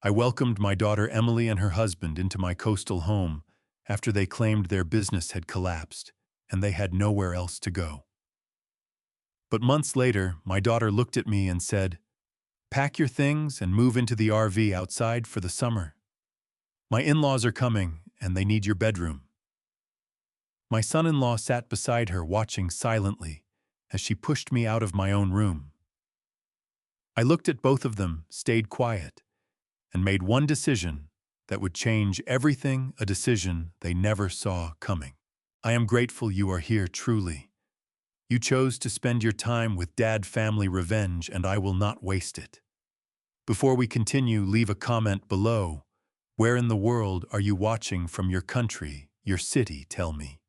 I welcomed my daughter Emily and her husband into my coastal home after they claimed their business had collapsed and they had nowhere else to go. But months later, my daughter looked at me and said, "Pack your things and move into the RV outside for the summer. My in-laws are coming and they need your bedroom." My son-in-law sat beside her watching silently as she pushed me out of my own room. I looked at both of them, stayed quiet, and made one decision that would change everything, a decision they never saw coming. I am grateful you are here truly. You chose to spend your time with Dad Family Revenge, and I will not waste it. Before we continue, leave a comment below. Where in the world are you watching from? Your country, your city, tell me.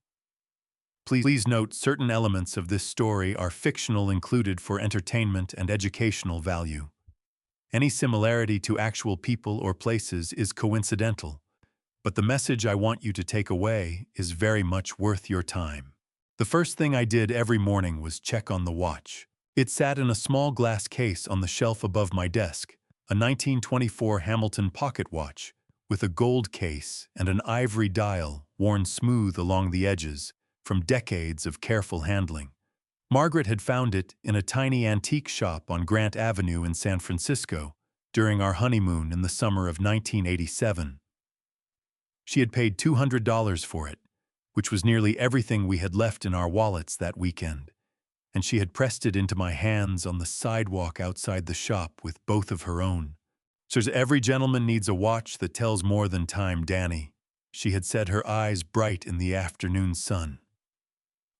Please note certain elements of this story are fictional, included for entertainment and educational value. Any similarity to actual people or places is coincidental, but the message I want you to take away is very much worth your time. The first thing I did every morning was check on the watch. It sat in a small glass case on the shelf above my desk, a 1924 Hamilton pocket watch with a gold case and an ivory dial worn smooth along the edges from decades of careful handling. Margaret had found it in a tiny antique shop on Grant Avenue in San Francisco during our honeymoon in the summer of 1987. She had paid $200 for it, which was nearly everything we had left in our wallets that weekend, and she had pressed it into my hands on the sidewalk outside the shop with both of her own. "Sirs, every gentleman needs a watch that tells more than time, Danny," she had said, her eyes bright in the afternoon sun.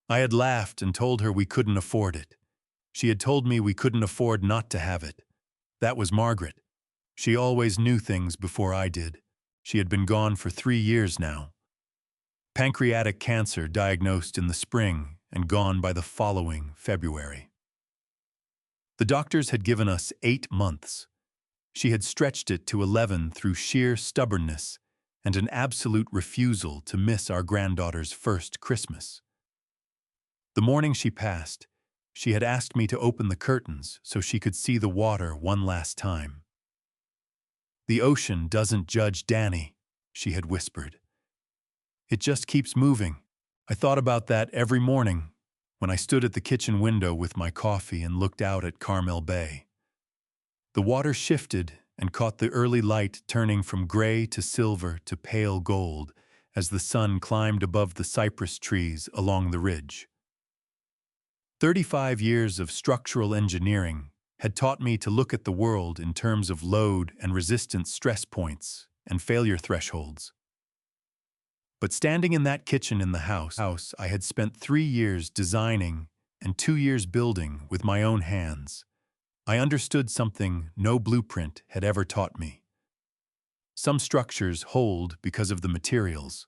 I had laughed and told her we couldn't afford it. She had told me we couldn't afford not to have it. That was Margaret. She always knew things before I did. She had been gone for 3 years now. Pancreatic cancer diagnosed in the spring and gone by the following February. The doctors had given us 8 months. She had stretched it to 11 through sheer stubbornness and an absolute refusal to miss our granddaughter's first Christmas. The morning she passed, she had asked me to open the curtains so she could see the water one last time. "The ocean doesn't judge Danny," she had whispered. "It just keeps moving." I thought about that every morning when I stood at the kitchen window with my coffee and looked out at Carmel Bay. The water shifted and caught the early light, turning from gray to silver to pale gold as the sun climbed above the cypress trees along the ridge. 35 years of structural engineering had taught me to look at the world in terms of load and resistance, stress points, and failure thresholds. But standing in that kitchen in the house I had spent 3 years designing and 2 years building with my own hands, I understood something no blueprint had ever taught me. Some structures hold because of the materials.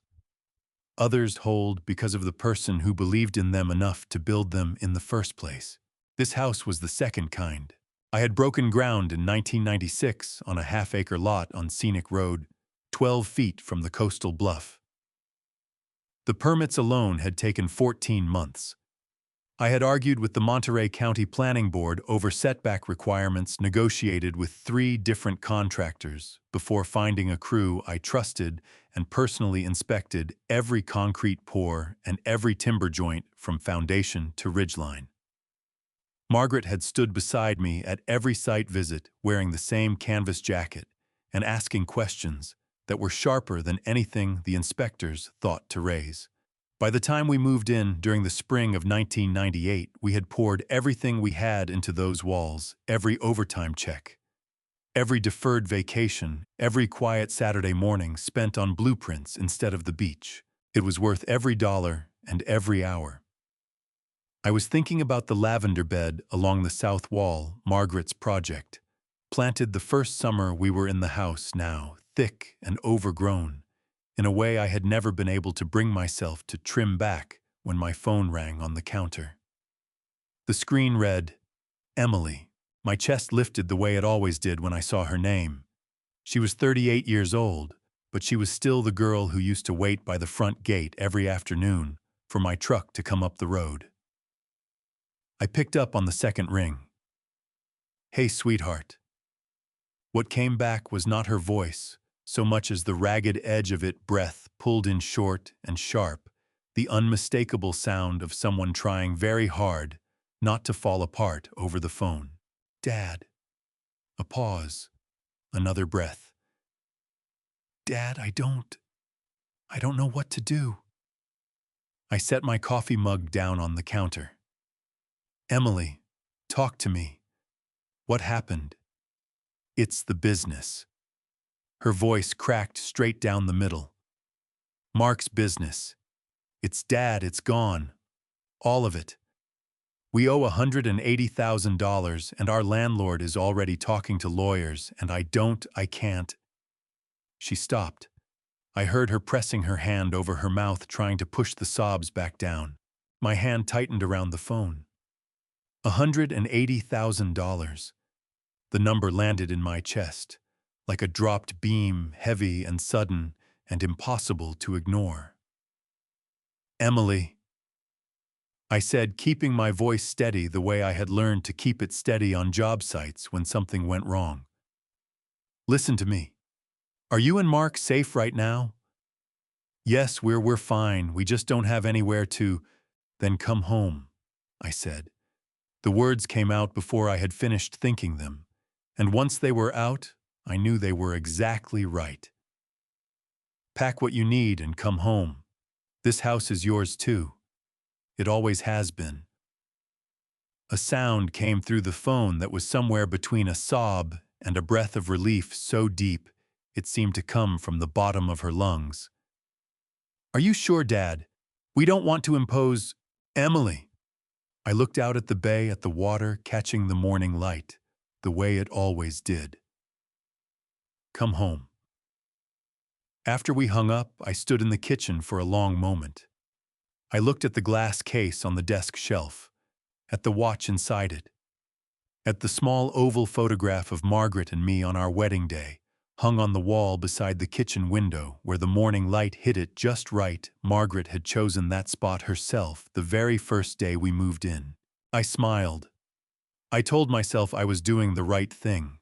Others hold because of the person who believed in them enough to build them in the first place. This house was the second kind. I had broken ground in 1996 on a half-acre lot on Scenic Road, 12 feet from the coastal bluff. The permits alone had taken 14 months. I had argued with the Monterey County Planning Board over setback requirements, negotiated with 3 different contractors before finding a crew I trusted, and personally inspected every concrete pour and every timber joint from foundation to ridgeline. Margaret had stood beside me at every site visit wearing the same canvas jacket and asking questions that were sharper than anything the inspectors thought to raise. By the time we moved in during the spring of 1998, we had poured everything we had into those walls, every overtime check, every deferred vacation, every quiet Saturday morning spent on blueprints instead of the beach. It was worth every dollar and every hour. I was thinking about the lavender bed along the south wall, Margaret's project, planted the first summer we were in the house, now thick and overgrown, in a way I had never been able to bring myself to trim back when my phone rang on the counter. The screen read, "Emily." My chest lifted the way it always did when I saw her name. She was 38 years old, but she was still the girl who used to wait by the front gate every afternoon for my truck to come up the road. I picked up on the second ring. "Hey, sweetheart." What came back was not her voice, so much as the ragged edge of it breath pulled in short and sharp, the unmistakable sound of someone trying very hard not to fall apart over the phone. Dad. A pause. Another breath. Dad, I don't know what to do. I set my coffee mug down on the counter. Emily, talk to me. What happened? It's the business. Her voice cracked straight down the middle. Mark's business. It's Dad, it's gone. All of it. We owe $180,000 and our landlord is already talking to lawyers and I can't. She stopped. I heard her pressing her hand over her mouth trying to push the sobs back down. My hand tightened around the phone. $180,000. The number landed in my chest, like a dropped beam, heavy and sudden and impossible to ignore. Emily, I said, keeping my voice steady the way I had learned to keep it steady on job sites when something went wrong. Listen to me. Are you and Mark safe right now? Yes, we're fine. We just don't have anywhere to. Then come home, I said. The words came out before I had finished thinking them, and once they were out, I knew they were exactly right. Pack what you need and come home. This house is yours too. It always has been. A sound came through the phone that was somewhere between a sob and a breath of relief so deep it seemed to come from the bottom of her lungs. Are you sure, Dad? We don't want to impose. Emily. I looked out at the bay, at the water, catching the morning light, the way it always did. Come home. After we hung up, I stood in the kitchen for a long moment. I looked at the glass case on the desk shelf, at the watch inside it, at the small oval photograph of Margaret and me on our wedding day, hung on the wall beside the kitchen window where the morning light hit it just right. Margaret had chosen that spot herself the very first day we moved in. I smiled. I told myself I was doing the right thing.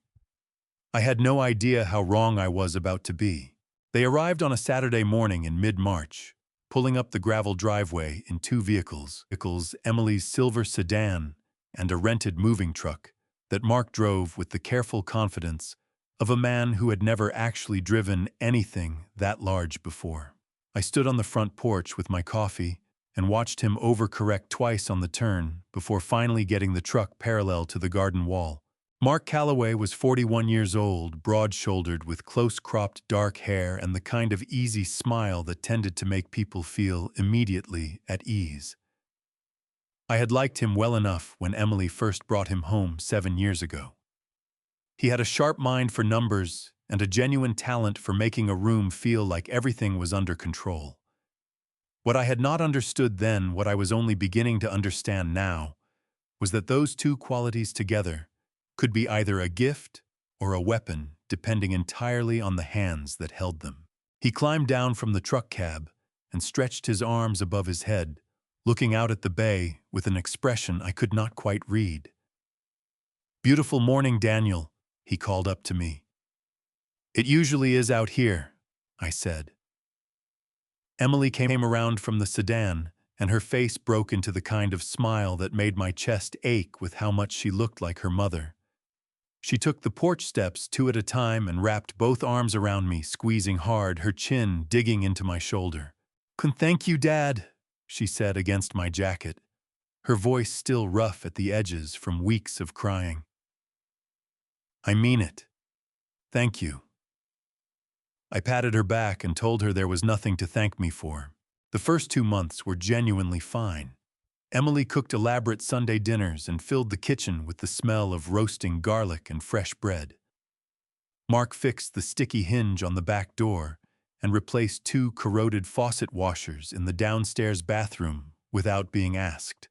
I had no idea how wrong I was about to be. They arrived on a Saturday morning in mid-March, pulling up the gravel driveway in two vehicles, Emily's silver sedan and a rented moving truck that Mark drove with the careful confidence of a man who had never actually driven anything that large before. I stood on the front porch with my coffee and watched him overcorrect twice on the turn before finally getting the truck parallel to the garden wall. Mark Calloway was 41 years old, broad-shouldered with close-cropped dark hair and the kind of easy smile that tended to make people feel immediately at ease. I had liked him well enough when Emily first brought him home 7 years ago. He had a sharp mind for numbers and a genuine talent for making a room feel like everything was under control. What I had not understood then, what I was only beginning to understand now, was that those two qualities together could be either a gift or a weapon, depending entirely on the hands that held them. He climbed down from the truck cab and stretched his arms above his head, looking out at the bay with an expression I could not quite read. "Beautiful morning, Daniel," he called up to me. "It usually is out here," I said. Emily came around from the sedan, and her face broke into the kind of smile that made my chest ache with how much she looked like her mother. She took the porch steps 2 at a time and wrapped both arms around me, squeezing hard, her chin digging into my shoulder. "Thank you, Dad," she said against my jacket, her voice still rough at the edges from weeks of crying. "I mean it. Thank you." I patted her back and told her there was nothing to thank me for. The first 2 months were genuinely fine. Emily cooked elaborate Sunday dinners and filled the kitchen with the smell of roasting garlic and fresh bread. Mark fixed the sticky hinge on the back door and replaced 2 corroded faucet washers in the downstairs bathroom without being asked.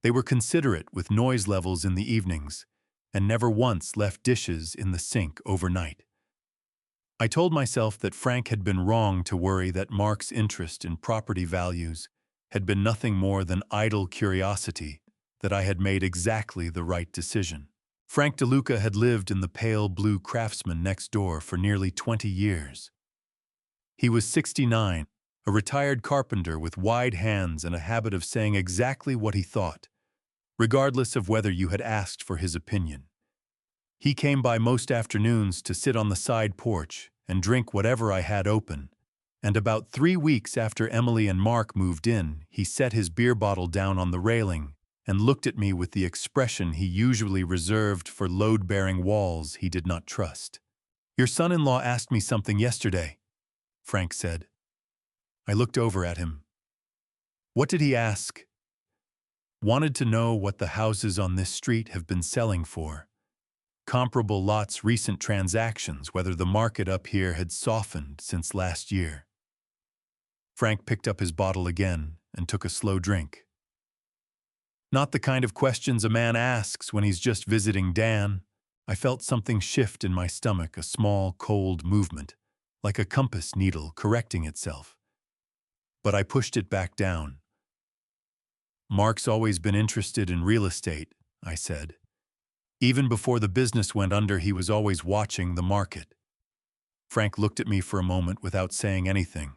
They were considerate with noise levels in the evenings and never once left dishes in the sink overnight. I told myself that Frank had been wrong to worry that Mark's interest in property values had been nothing more than idle curiosity, that I had made exactly the right decision. Frank DeLuca had lived in the pale blue Craftsman next door for nearly 20 years. He was 69, a retired carpenter with wide hands and a habit of saying exactly what he thought, regardless of whether you had asked for his opinion. He came by most afternoons to sit on the side porch and drink whatever I had open, and about 3 weeks after Emily and Mark moved in, he set his beer bottle down on the railing and looked at me with the expression he usually reserved for load-bearing walls he did not trust. "Your son-in-law asked me something yesterday," Frank said. I looked over at him. "What did he ask?" "Wanted to know what the houses on this street have been selling for. Comparable lots' recent transactions, whether the market up here had softened since last year." Frank picked up his bottle again and took a slow drink. "Not the kind of questions a man asks when he's just visiting Dan." I felt something shift in my stomach, a small, cold movement, like a compass needle correcting itself. But I pushed it back down. "Mark's always been interested in real estate," I said. "Even before the business went under, he was always watching the market." Frank looked at me for a moment without saying anything.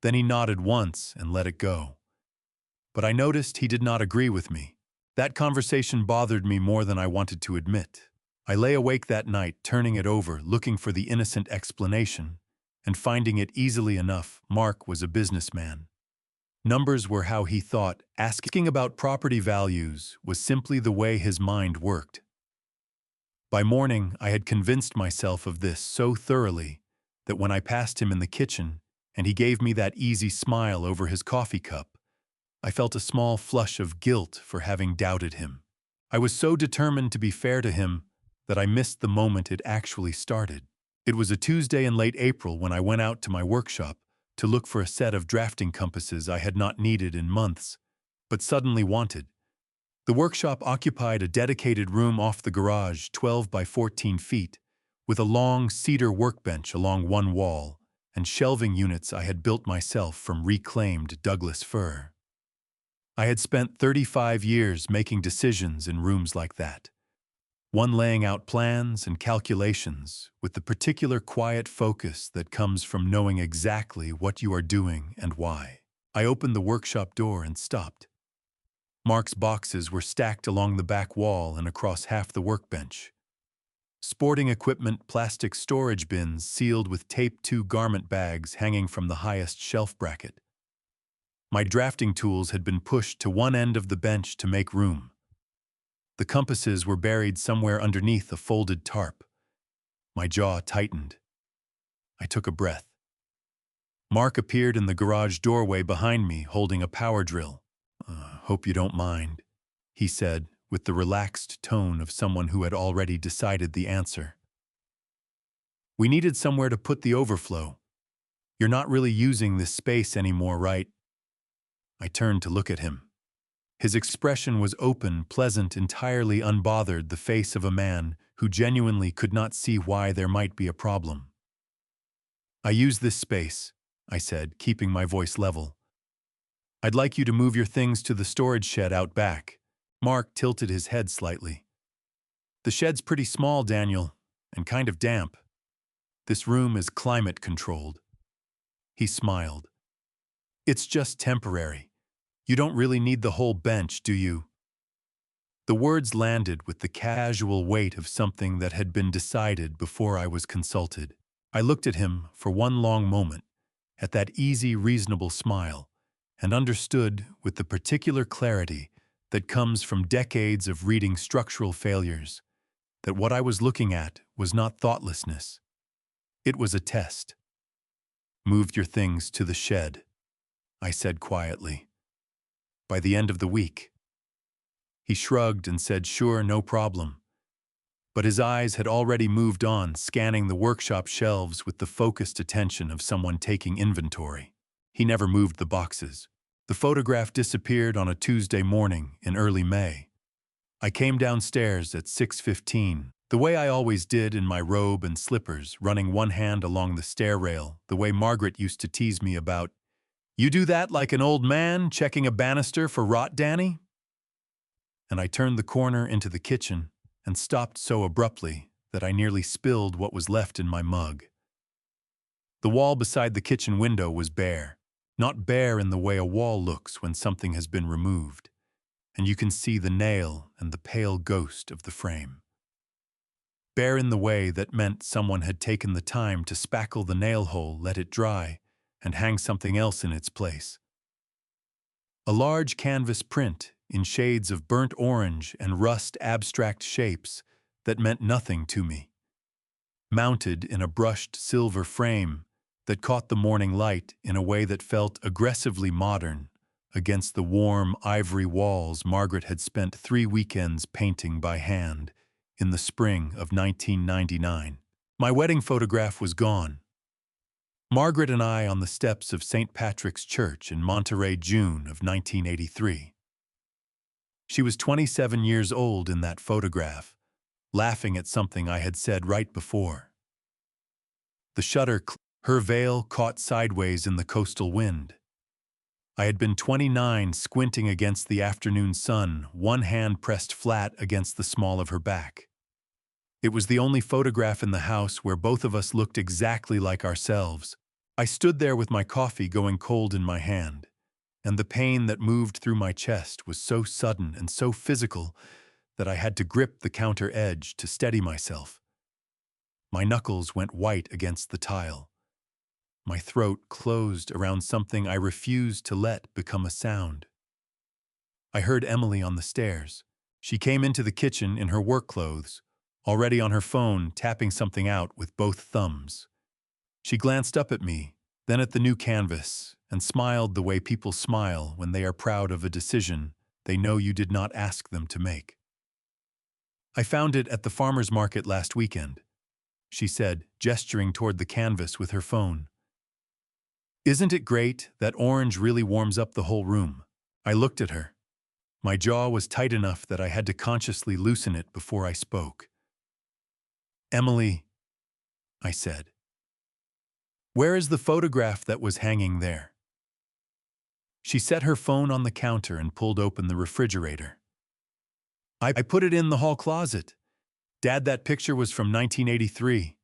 Then he nodded once and let it go. But I noticed he did not agree with me. That conversation bothered me more than I wanted to admit. I lay awake that night, turning it over, looking for the innocent explanation, and finding it easily enough. Mark was a businessman. Numbers were how he thought. Asking about property values was simply the way his mind worked. By morning, I had convinced myself of this so thoroughly that when I passed him in the kitchen and he gave me that easy smile over his coffee cup, I felt a small flush of guilt for having doubted him. I was so determined to be fair to him that I missed the moment it actually started. It was a Tuesday in late April when I went out to my workshop to look for a set of drafting compasses I had not needed in months, but suddenly wanted. The workshop occupied a dedicated room off the garage, 12 by 14 feet, with a long cedar workbench along one wall and shelving units I had built myself from reclaimed Douglas fir. I had spent 35 years making decisions in rooms like that, one laying out plans and calculations with the particular quiet focus that comes from knowing exactly what you are doing and why. I opened the workshop door and stopped. Mark's boxes were stacked along the back wall and across half the workbench. Sporting equipment plastic storage bins sealed with taped 2 garment bags hanging from the highest shelf bracket. My drafting tools had been pushed to one end of the bench to make room. The compasses were buried somewhere underneath a folded tarp. My jaw tightened. I took a breath. Mark appeared in the garage doorway behind me, holding a power drill. "Hope you don't mind," he said, with the relaxed tone of someone who had already decided the answer. "We needed somewhere to put the overflow. You're not really using this space anymore, right?" I turned to look at him. His expression was open, pleasant, entirely unbothered, the face of a man who genuinely could not see why there might be a problem. "I use this space," I said, keeping my voice level. "I'd like you to move your things to the storage shed out back." Mark tilted his head slightly. "The shed's pretty small, Daniel, and kind of damp. This room is climate-controlled." He smiled. "It's just temporary. You don't really need the whole bench, do you?" The words landed with the casual weight of something that had been decided before I was consulted. I looked at him for one long moment, at that easy, reasonable smile, and understood with the particular clarity that comes from decades of reading structural failures that what I was looking at was not thoughtlessness. It was a test. "Moved your things to the shed," I said quietly. "By the end of the week." He shrugged and said, "Sure, no problem." But his eyes had already moved on, scanning the workshop shelves with the focused attention of someone taking inventory. He never moved the boxes. The photograph disappeared on a Tuesday morning in early May. I came downstairs at 6:15, the way I always did in my robe and slippers, running one hand along the stair rail, the way Margaret used to tease me about. "You do that like an old man checking a banister for rot, Danny?" And I turned the corner into the kitchen and stopped so abruptly that I nearly spilled what was left in my mug. The wall beside the kitchen window was bare, not bare in the way a wall looks when something has been removed, and you can see the nail and the pale ghost of the frame. Bare in the way that meant someone had taken the time to spackle the nail hole, let it dry, and hang something else in its place. A large canvas print in shades of burnt orange and rust abstract shapes that meant nothing to me, mounted in a brushed silver frame that caught the morning light in a way that felt aggressively modern against the warm ivory walls Margaret had spent 3 weekends painting by hand in the spring of 1999. My wedding photograph was gone. Margaret and I on the steps of St. Patrick's Church in Monterey, June of 1983. She was 27 years old in that photograph, laughing at something I had said right before. The shutter, her veil caught sideways in the coastal wind. I had been 29, squinting against the afternoon sun, one hand pressed flat against the small of her back. It was the only photograph in the house where both of us looked exactly like ourselves. I stood there with my coffee going cold in my hand, and the pain that moved through my chest was so sudden and so physical that I had to grip the counter edge to steady myself. My knuckles went white against the tile. My throat closed around something I refused to let become a sound. I heard Emily on the stairs. She came into the kitchen in her work clothes, already on her phone, tapping something out with both thumbs. She glanced up at me, then at the new canvas, and smiled the way people smile when they are proud of a decision they know you did not ask them to make. "I found it at the farmer's market last weekend," she said, gesturing toward the canvas with her phone. "Isn't it great that orange really warms up the whole room?" I looked at her. My jaw was tight enough that I had to consciously loosen it before I spoke. "Emily," I said, "where is the photograph that was hanging there?" She set her phone on the counter and pulled open the refrigerator. I put it in the hall closet. Dad, that picture was from 1983.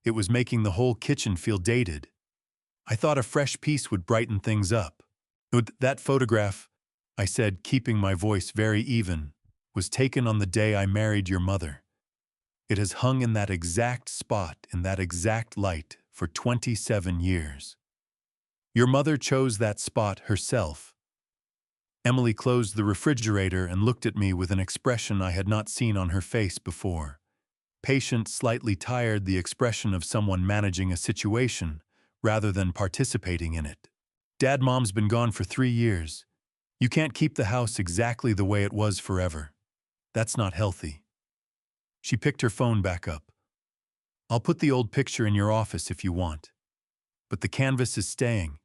It was making the whole kitchen feel dated. I thought a fresh piece would brighten things up. That photograph," I said, keeping my voice very even, "was taken on the day I married your mother. It has hung in that exact spot, in that exact light, for 27 years. Your mother chose that spot herself." Emily closed the refrigerator and looked at me with an expression I had not seen on her face before. Patient, slightly tired, the expression of someone managing a situation rather than participating in it. "Dad, Mom's been gone for 3 years. You can't keep the house exactly the way it was forever. That's not healthy." She picked her phone back up. "I'll put the old picture in your office if you want. But the canvas is staying.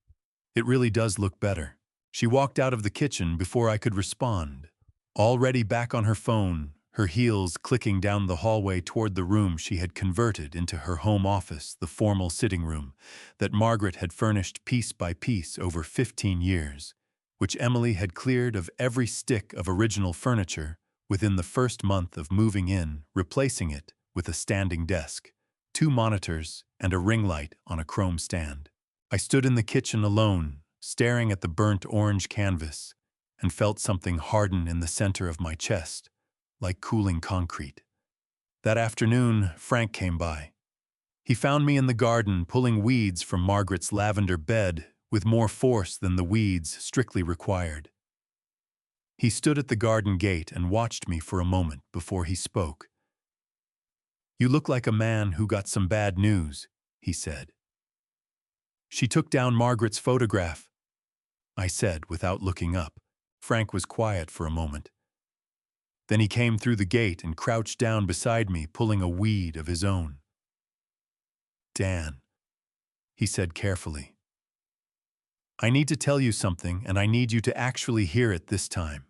It really does look better." She walked out of the kitchen before I could respond, already back on her phone, her heels clicking down the hallway toward the room she had converted into her home office, the formal sitting room that Margaret had furnished piece by piece over 15 years, which Emily had cleared of every stick of original furniture within the first month of moving in, replacing it with a standing desk, 2 monitors, and a ring light on a chrome stand. I stood in the kitchen alone, staring at the burnt orange canvas, and felt something harden in the center of my chest, like cooling concrete. That afternoon, Frank came by. He found me in the garden pulling weeds from Margaret's lavender bed with more force than the weeds strictly required. He stood at the garden gate and watched me for a moment before he spoke. "You look like a man who got some bad news," he said. "She took down Margaret's photograph," I said without looking up. Frank was quiet for a moment. Then he came through the gate and crouched down beside me, pulling a weed of his own. "Dan," he said carefully, "I need to tell you something, and I need you to actually hear it this time."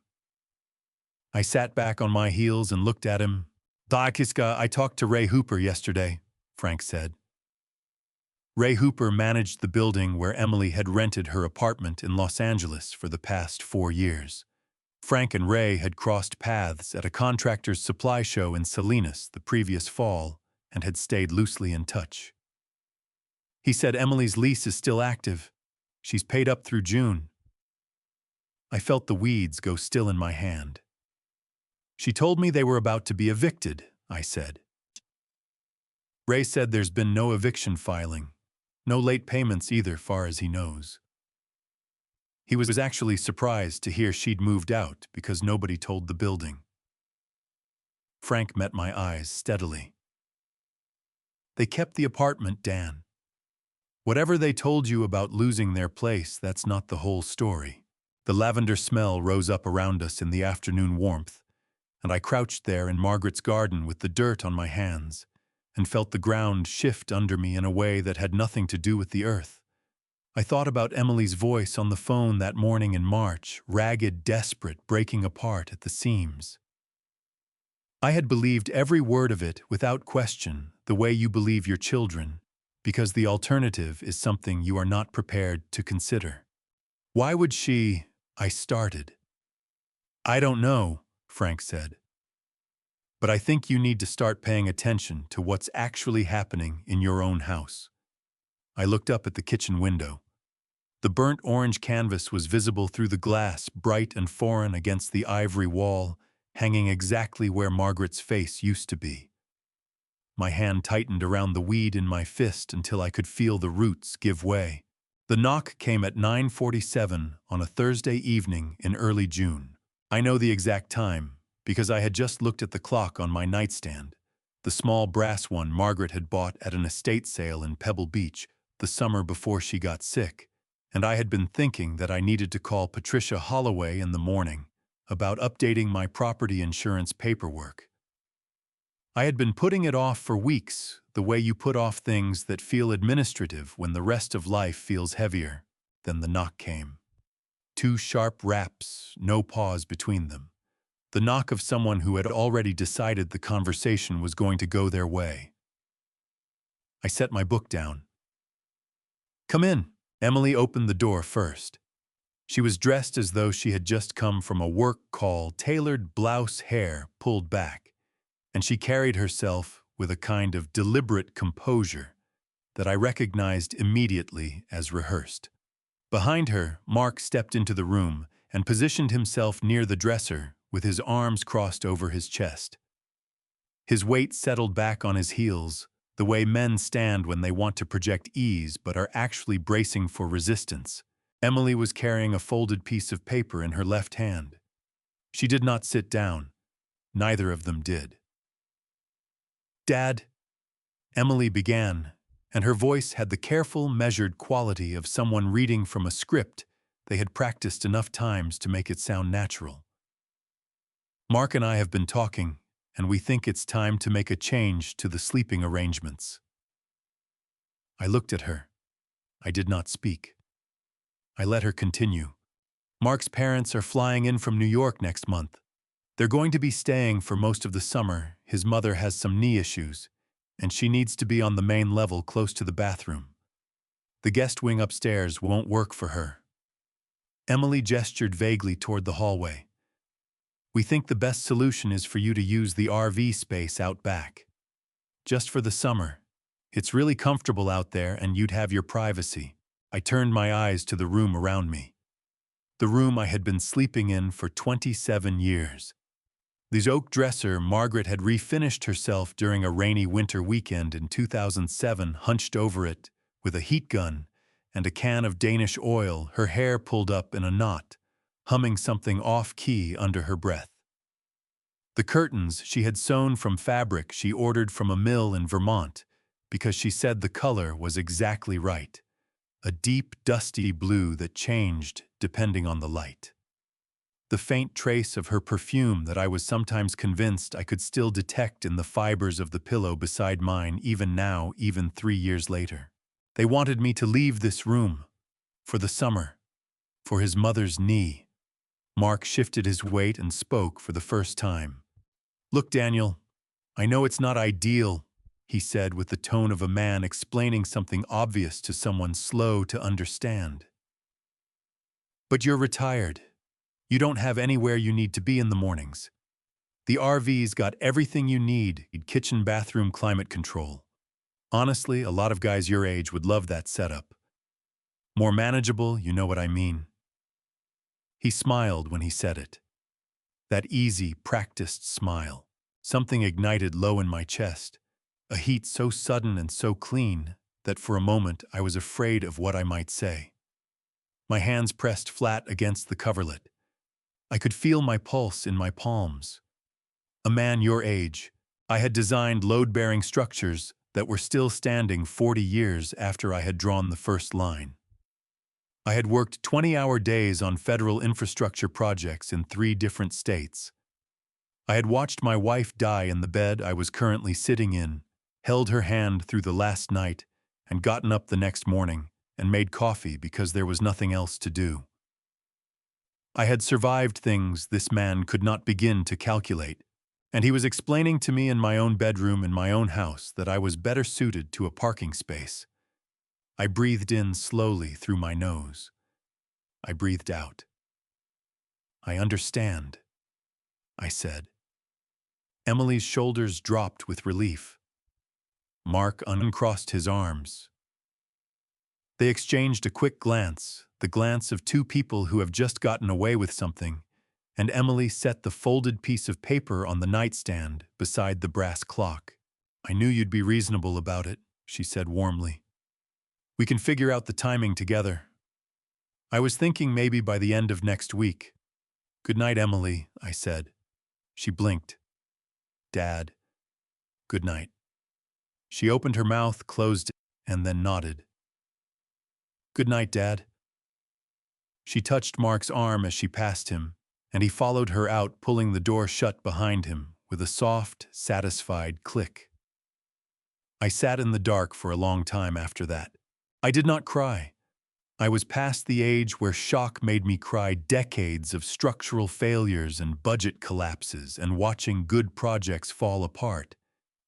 I sat back on my heels and looked at him. "Kiska, I talked to Ray Hooper yesterday," Frank said. Ray Hooper managed the building where Emily had rented her apartment in Los Angeles for the past 4 years. Frank and Ray had crossed paths at a contractor's supply show in Salinas the previous fall and had stayed loosely in touch. He said Emily's lease is still active. She's paid up through June. I felt the weeds go still in my hand. She told me they were about to be evicted, I said. Ray said there's been no eviction filing, no late payments either, far as he knows. He was actually surprised to hear she'd moved out because nobody told the building. Frank met my eyes steadily. They kept the apartment, Dan. Whatever they told you about losing their place, that's not the whole story. The lavender smell rose up around us in the afternoon warmth, and I crouched there in Margaret's garden with the dirt on my hands and felt the ground shift under me in a way that had nothing to do with the earth. I thought about Emily's voice on the phone that morning in March, ragged, desperate, breaking apart at the seams. I had believed every word of it without question, the way you believe your children, because the alternative is something you are not prepared to consider. Why would she? I started. I don't know, Frank said. But I think you need to start paying attention to what's actually happening in your own house. I looked up at the kitchen window. The burnt orange canvas was visible through the glass, bright and foreign against the ivory wall, hanging exactly where Margaret's face used to be. My hand tightened around the weed in my fist until I could feel the roots give way. The knock came at 9:47 on a Thursday evening in early June. I know the exact time because I had just looked at the clock on my nightstand, the small brass one Margaret had bought at an estate sale in Pebble Beach the summer before she got sick, and I had been thinking that I needed to call Patricia Holloway in the morning about updating my property insurance paperwork. I had been putting it off for weeks, the way you put off things that feel administrative when the rest of life feels heavier. Then the knock came. 2 sharp raps, no pause between them. The knock of someone who had already decided the conversation was going to go their way. I set my book down. Come in. Emily opened the door first. She was dressed as though she had just come from a work call, tailored blouse, hair pulled back, and she carried herself with a kind of deliberate composure that I recognized immediately as rehearsed. Behind her, Mark stepped into the room and positioned himself near the dresser with his arms crossed over his chest. His weight settled back on his heels, the way men stand when they want to project ease but are actually bracing for resistance. Emily was carrying a folded piece of paper in her left hand. She did not sit down. Neither of them did. Dad, Emily began, and her voice had the careful, measured quality of someone reading from a script they had practiced enough times to make it sound natural. Mark and I have been talking, and we think it's time to make a change to the sleeping arrangements. I looked at her. I did not speak. I let her continue. Mark's parents are flying in from New York next month. They're going to be staying for most of the summer. His mother has some knee issues, and she needs to be on the main level close to the bathroom. The guest wing upstairs won't work for her. Emily gestured vaguely toward the hallway. We think the best solution is for you to use the RV space out back. Just for the summer. It's really comfortable out there and you'd have your privacy. I turned my eyes to the room around me. The room I had been sleeping in for 27 years. The oak dresser Margaret had refinished herself during a rainy winter weekend in 2007, hunched over it with a heat gun and a can of Danish oil, her hair pulled up in a knot, humming something off-key under her breath. The curtains she had sewn from fabric she ordered from a mill in Vermont because she said the color was exactly right, a deep, dusty blue that changed depending on the light. The faint trace of her perfume that I was sometimes convinced I could still detect in the fibers of the pillow beside mine even now, even 3 years later. They wanted me to leave this room for the summer, for his mother's knee. Mark shifted his weight and spoke for the first time. Look, Daniel, I know it's not ideal, he said with the tone of a man explaining something obvious to someone slow to understand. But you're retired. You don't have anywhere you need to be in the mornings. The RV's got everything you need, kitchen, bathroom, climate control. Honestly, a lot of guys your age would love that setup. More manageable, you know what I mean." He smiled when he said it. That easy, practiced smile. Something ignited low in my chest, a heat so sudden and so clean that for a moment I was afraid of what I might say. My hands pressed flat against the coverlet. I could feel my pulse in my palms. A man your age, I had designed load-bearing structures that were still standing 40 years after I had drawn the first line. I had worked 20-hour days on federal infrastructure projects in 3 different states. I had watched my wife die in the bed I was currently sitting in, held her hand through the last night, and gotten up the next morning and made coffee because there was nothing else to do. I had survived things this man could not begin to calculate, and he was explaining to me in my own bedroom in my own house that I was better suited to a parking space. I breathed in slowly through my nose. I breathed out. "I understand," I said. Emily's shoulders dropped with relief. Mark uncrossed his arms. They exchanged a quick glance, the glance of 2 people who have just gotten away with something, and Emily set the folded piece of paper on the nightstand beside the brass clock. "I knew you'd be reasonable about it," she said warmly. "We can figure out the timing together. I was thinking maybe by the end of next week." "Good night, Emily," I said. She blinked. "Dad, good night." She opened her mouth, closed it, and then nodded. "Good night, Dad." She touched Mark's arm as she passed him, and he followed her out, pulling the door shut behind him with a soft, satisfied click. I sat in the dark for a long time after that. I did not cry. I was past the age where shock made me cry. Decades of structural failures and budget collapses and watching good projects fall apart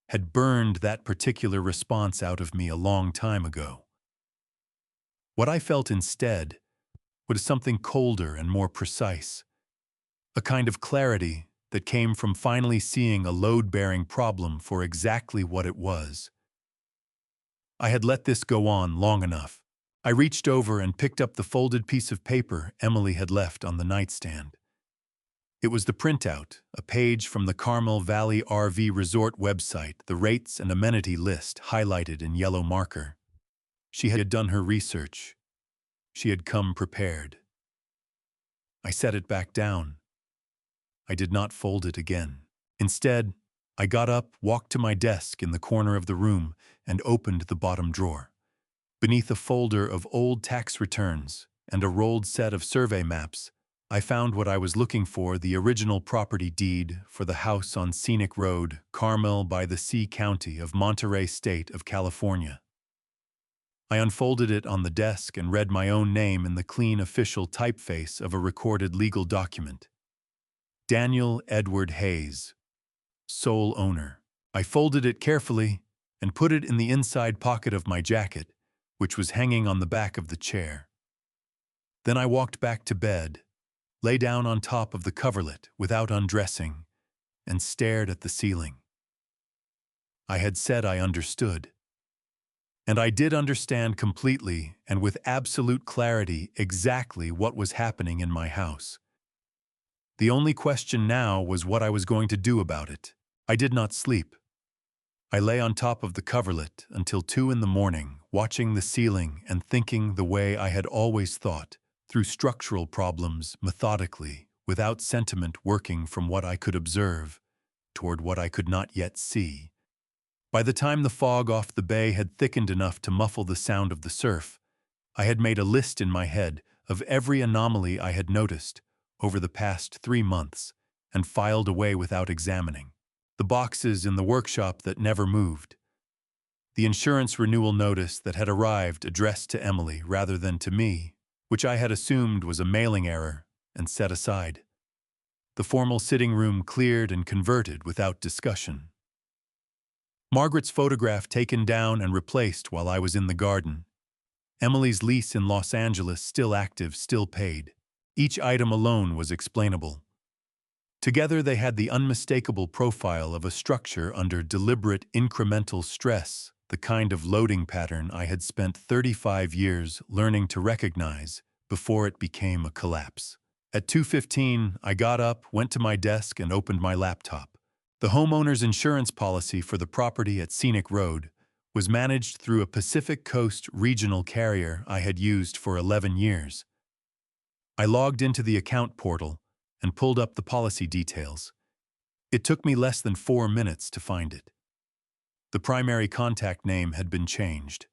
had burned that particular response out of me a long time ago. What I felt instead was something colder and more precise, a kind of clarity that came from finally seeing a load-bearing problem for exactly what it was. I had let this go on long enough. I reached over and picked up the folded piece of paper Emily had left on the nightstand. It was the printout, a page from the Carmel Valley RV Resort website, the rates and amenity list highlighted in yellow marker. She had done her research. She had come prepared. I set it back down. I did not fold it again. Instead, I got up, walked to my desk in the corner of the room, and opened the bottom drawer. Beneath a folder of old tax returns and a rolled set of survey maps, I found what I was looking for: the original property deed for the house on Scenic Road, Carmel by the Sea County of Monterey, State of California. I unfolded it on the desk and read my own name in the clean official typeface of a recorded legal document. Daniel Edward Hayes, sole owner. I folded it carefully and put it in the inside pocket of my jacket, which was hanging on the back of the chair. Then I walked back to bed, lay down on top of the coverlet without undressing, and stared at the ceiling. I had said I understood. And I did understand completely and with absolute clarity exactly what was happening in my house. The only question now was what I was going to do about it. I did not sleep. I lay on top of the coverlet until 2 in the morning, watching the ceiling and thinking the way I had always thought, through structural problems, methodically, without sentiment, working from what I could observe toward what I could not yet see. By the time the fog off the bay had thickened enough to muffle the sound of the surf, I had made a list in my head of every anomaly I had noticed over the past 3 months and filed away without examining. The boxes in the workshop that never moved. The insurance renewal notice that had arrived addressed to Emily rather than to me, which I had assumed was a mailing error and set aside. The formal sitting room cleared and converted without discussion. Margaret's photograph taken down and replaced while I was in the garden. Emily's lease in Los Angeles still active, still paid. Each item alone was explainable. Together they had the unmistakable profile of a structure under deliberate incremental stress, the kind of loading pattern I had spent 35 years learning to recognize before it became a collapse. At 2:15, I got up, went to my desk, and opened my laptop. The homeowner's insurance policy for the property at Scenic Road was managed through a Pacific Coast regional carrier I had used for 11 years. I logged into the account portal and pulled up the policy details. It took me less than 4 minutes to find it. The primary contact name had been changed.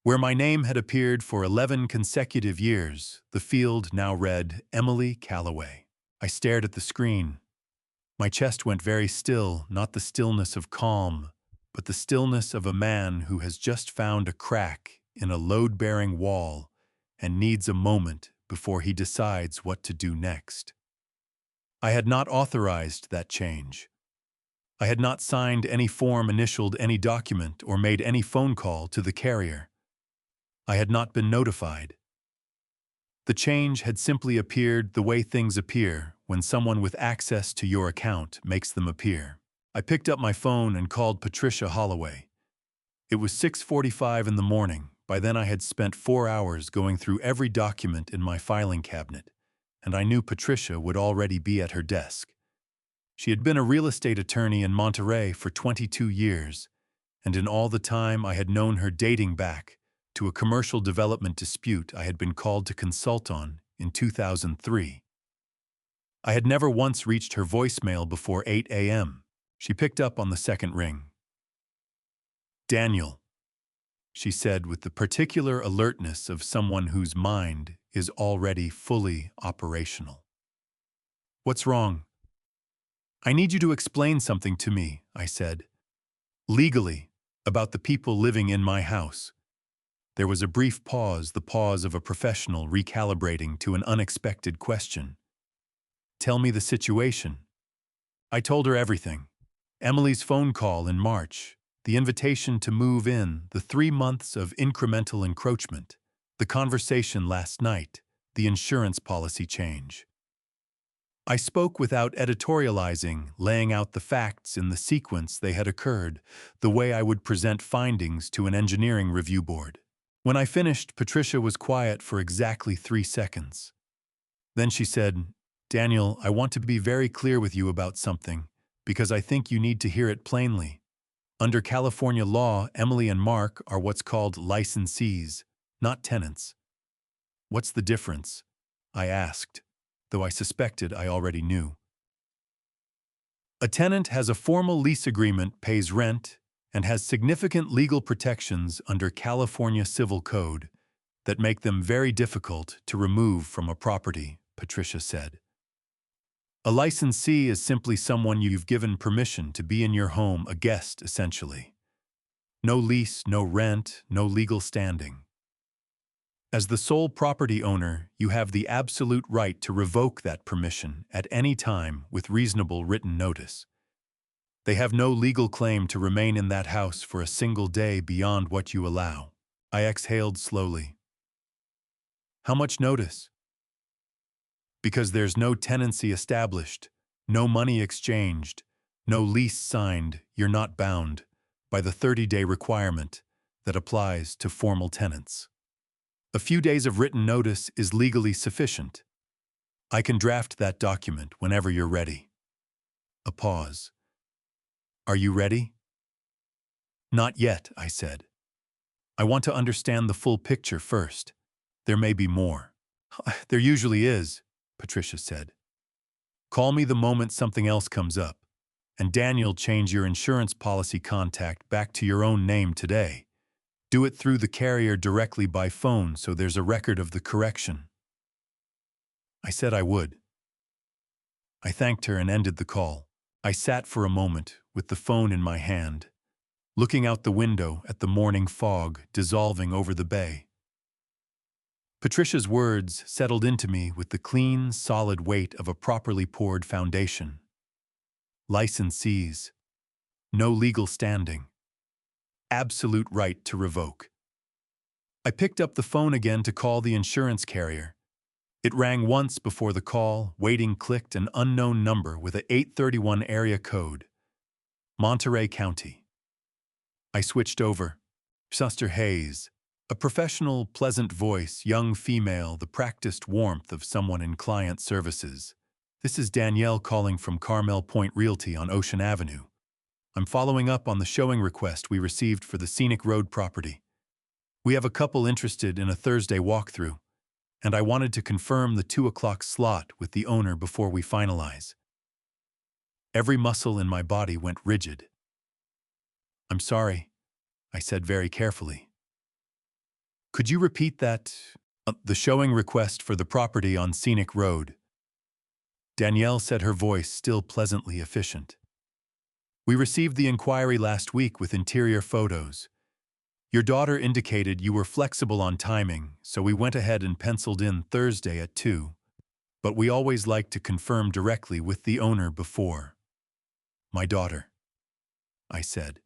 Where my name had appeared for 11 consecutive years, the field now read Emily Calloway. I stared at the screen. My chest went very still, not the stillness of calm, but the stillness of a man who has just found a crack in a load-bearing wall and needs a moment before he decides what to do next. I had not authorized that change. I had not signed any form, initialed any document, or made any phone call to the carrier. I had not been notified. The change had simply appeared the way things appear when someone with access to your account makes them appear. I picked up my phone and called Patricia Holloway. It was 6:45 in the morning. By then I had spent 4 hours going through every document in my filing cabinet, and I knew Patricia would already be at her desk. She had been a real estate attorney in Monterey for 22 years, and in all the time I had known her dating back to a commercial development dispute I had been called to consult on in 2003. I had never once reached her voicemail before 8 a.m. She picked up on the second ring. "Daniel," she said with the particular alertness of someone whose mind is already fully operational. "What's wrong?" "I need you to explain something to me," I said. "Legally, about the people living in my house." There was a brief pause, the pause of a professional recalibrating to an unexpected question. "Tell me the situation." I told her everything. Emily's phone call in March, the invitation to move in, the 3 months of incremental encroachment, the conversation last night, the insurance policy change. I spoke without editorializing, laying out the facts in the sequence they had occurred, the way I would present findings to an engineering review board. When I finished, Patricia was quiet for exactly 3 seconds. Then she said, "Daniel, I want to be very clear with you about something, because I think you need to hear it plainly. Under California law, Emily and Mark are what's called licensees, not tenants." "What's the difference?" I asked, though I suspected I already knew. A tenant has a formal lease agreement, pays rent, and has significant legal protections under California Civil Code that make them very difficult to remove from a property, Patricia said. A licensee is simply someone you've given permission to be in your home, a guest, essentially. No lease, no rent, no legal standing. As the sole property owner, you have the absolute right to revoke that permission at any time with reasonable written notice. They have no legal claim to remain in that house for a single day beyond what you allow. I exhaled slowly. "How much notice?" "Because there's no tenancy established, no money exchanged, no lease signed, you're not bound by the 30-day requirement that applies to formal tenants. A few days of written notice is legally sufficient. I can draft that document whenever you're ready." A pause. "Are you ready?" "Not yet," I said. "I want to understand the full picture first. There may be more." "There usually is," Patricia said. "Call me the moment something else comes up. And Daniel, change your insurance policy contact back to your own name today. Do it through the carrier directly by phone so there's a record of the correction." I said I would. I thanked her and ended the call. I sat for a moment with the phone in my hand, looking out the window at the morning fog dissolving over the bay. Patricia's words settled into me with the clean, solid weight of a properly poured foundation. Licensees. No legal standing. Absolute right to revoke. I picked up the phone again to call the insurance carrier. It rang once before the call, waiting clicked an unknown number with a 831 area code. Monterey County. I switched over. Sister Hayes. A professional, pleasant voice, young female, the practiced warmth of someone in client services. This is Danielle calling from Carmel Point Realty on Ocean Avenue. I'm following up on the showing request we received for the Scenic Road property. We have a couple interested in a Thursday walkthrough, and I wanted to confirm the 2 o'clock slot with the owner before we finalize. Every muscle in my body went rigid. I'm sorry, I said very carefully. Could you repeat that? The showing request for the property on Scenic Road. Danielle said, her voice still pleasantly efficient. We received the inquiry last week with interior photos. Your daughter indicated you were flexible on timing, so we went ahead and penciled in Thursday at 2. But we always like to confirm directly with the owner before. My daughter, I said.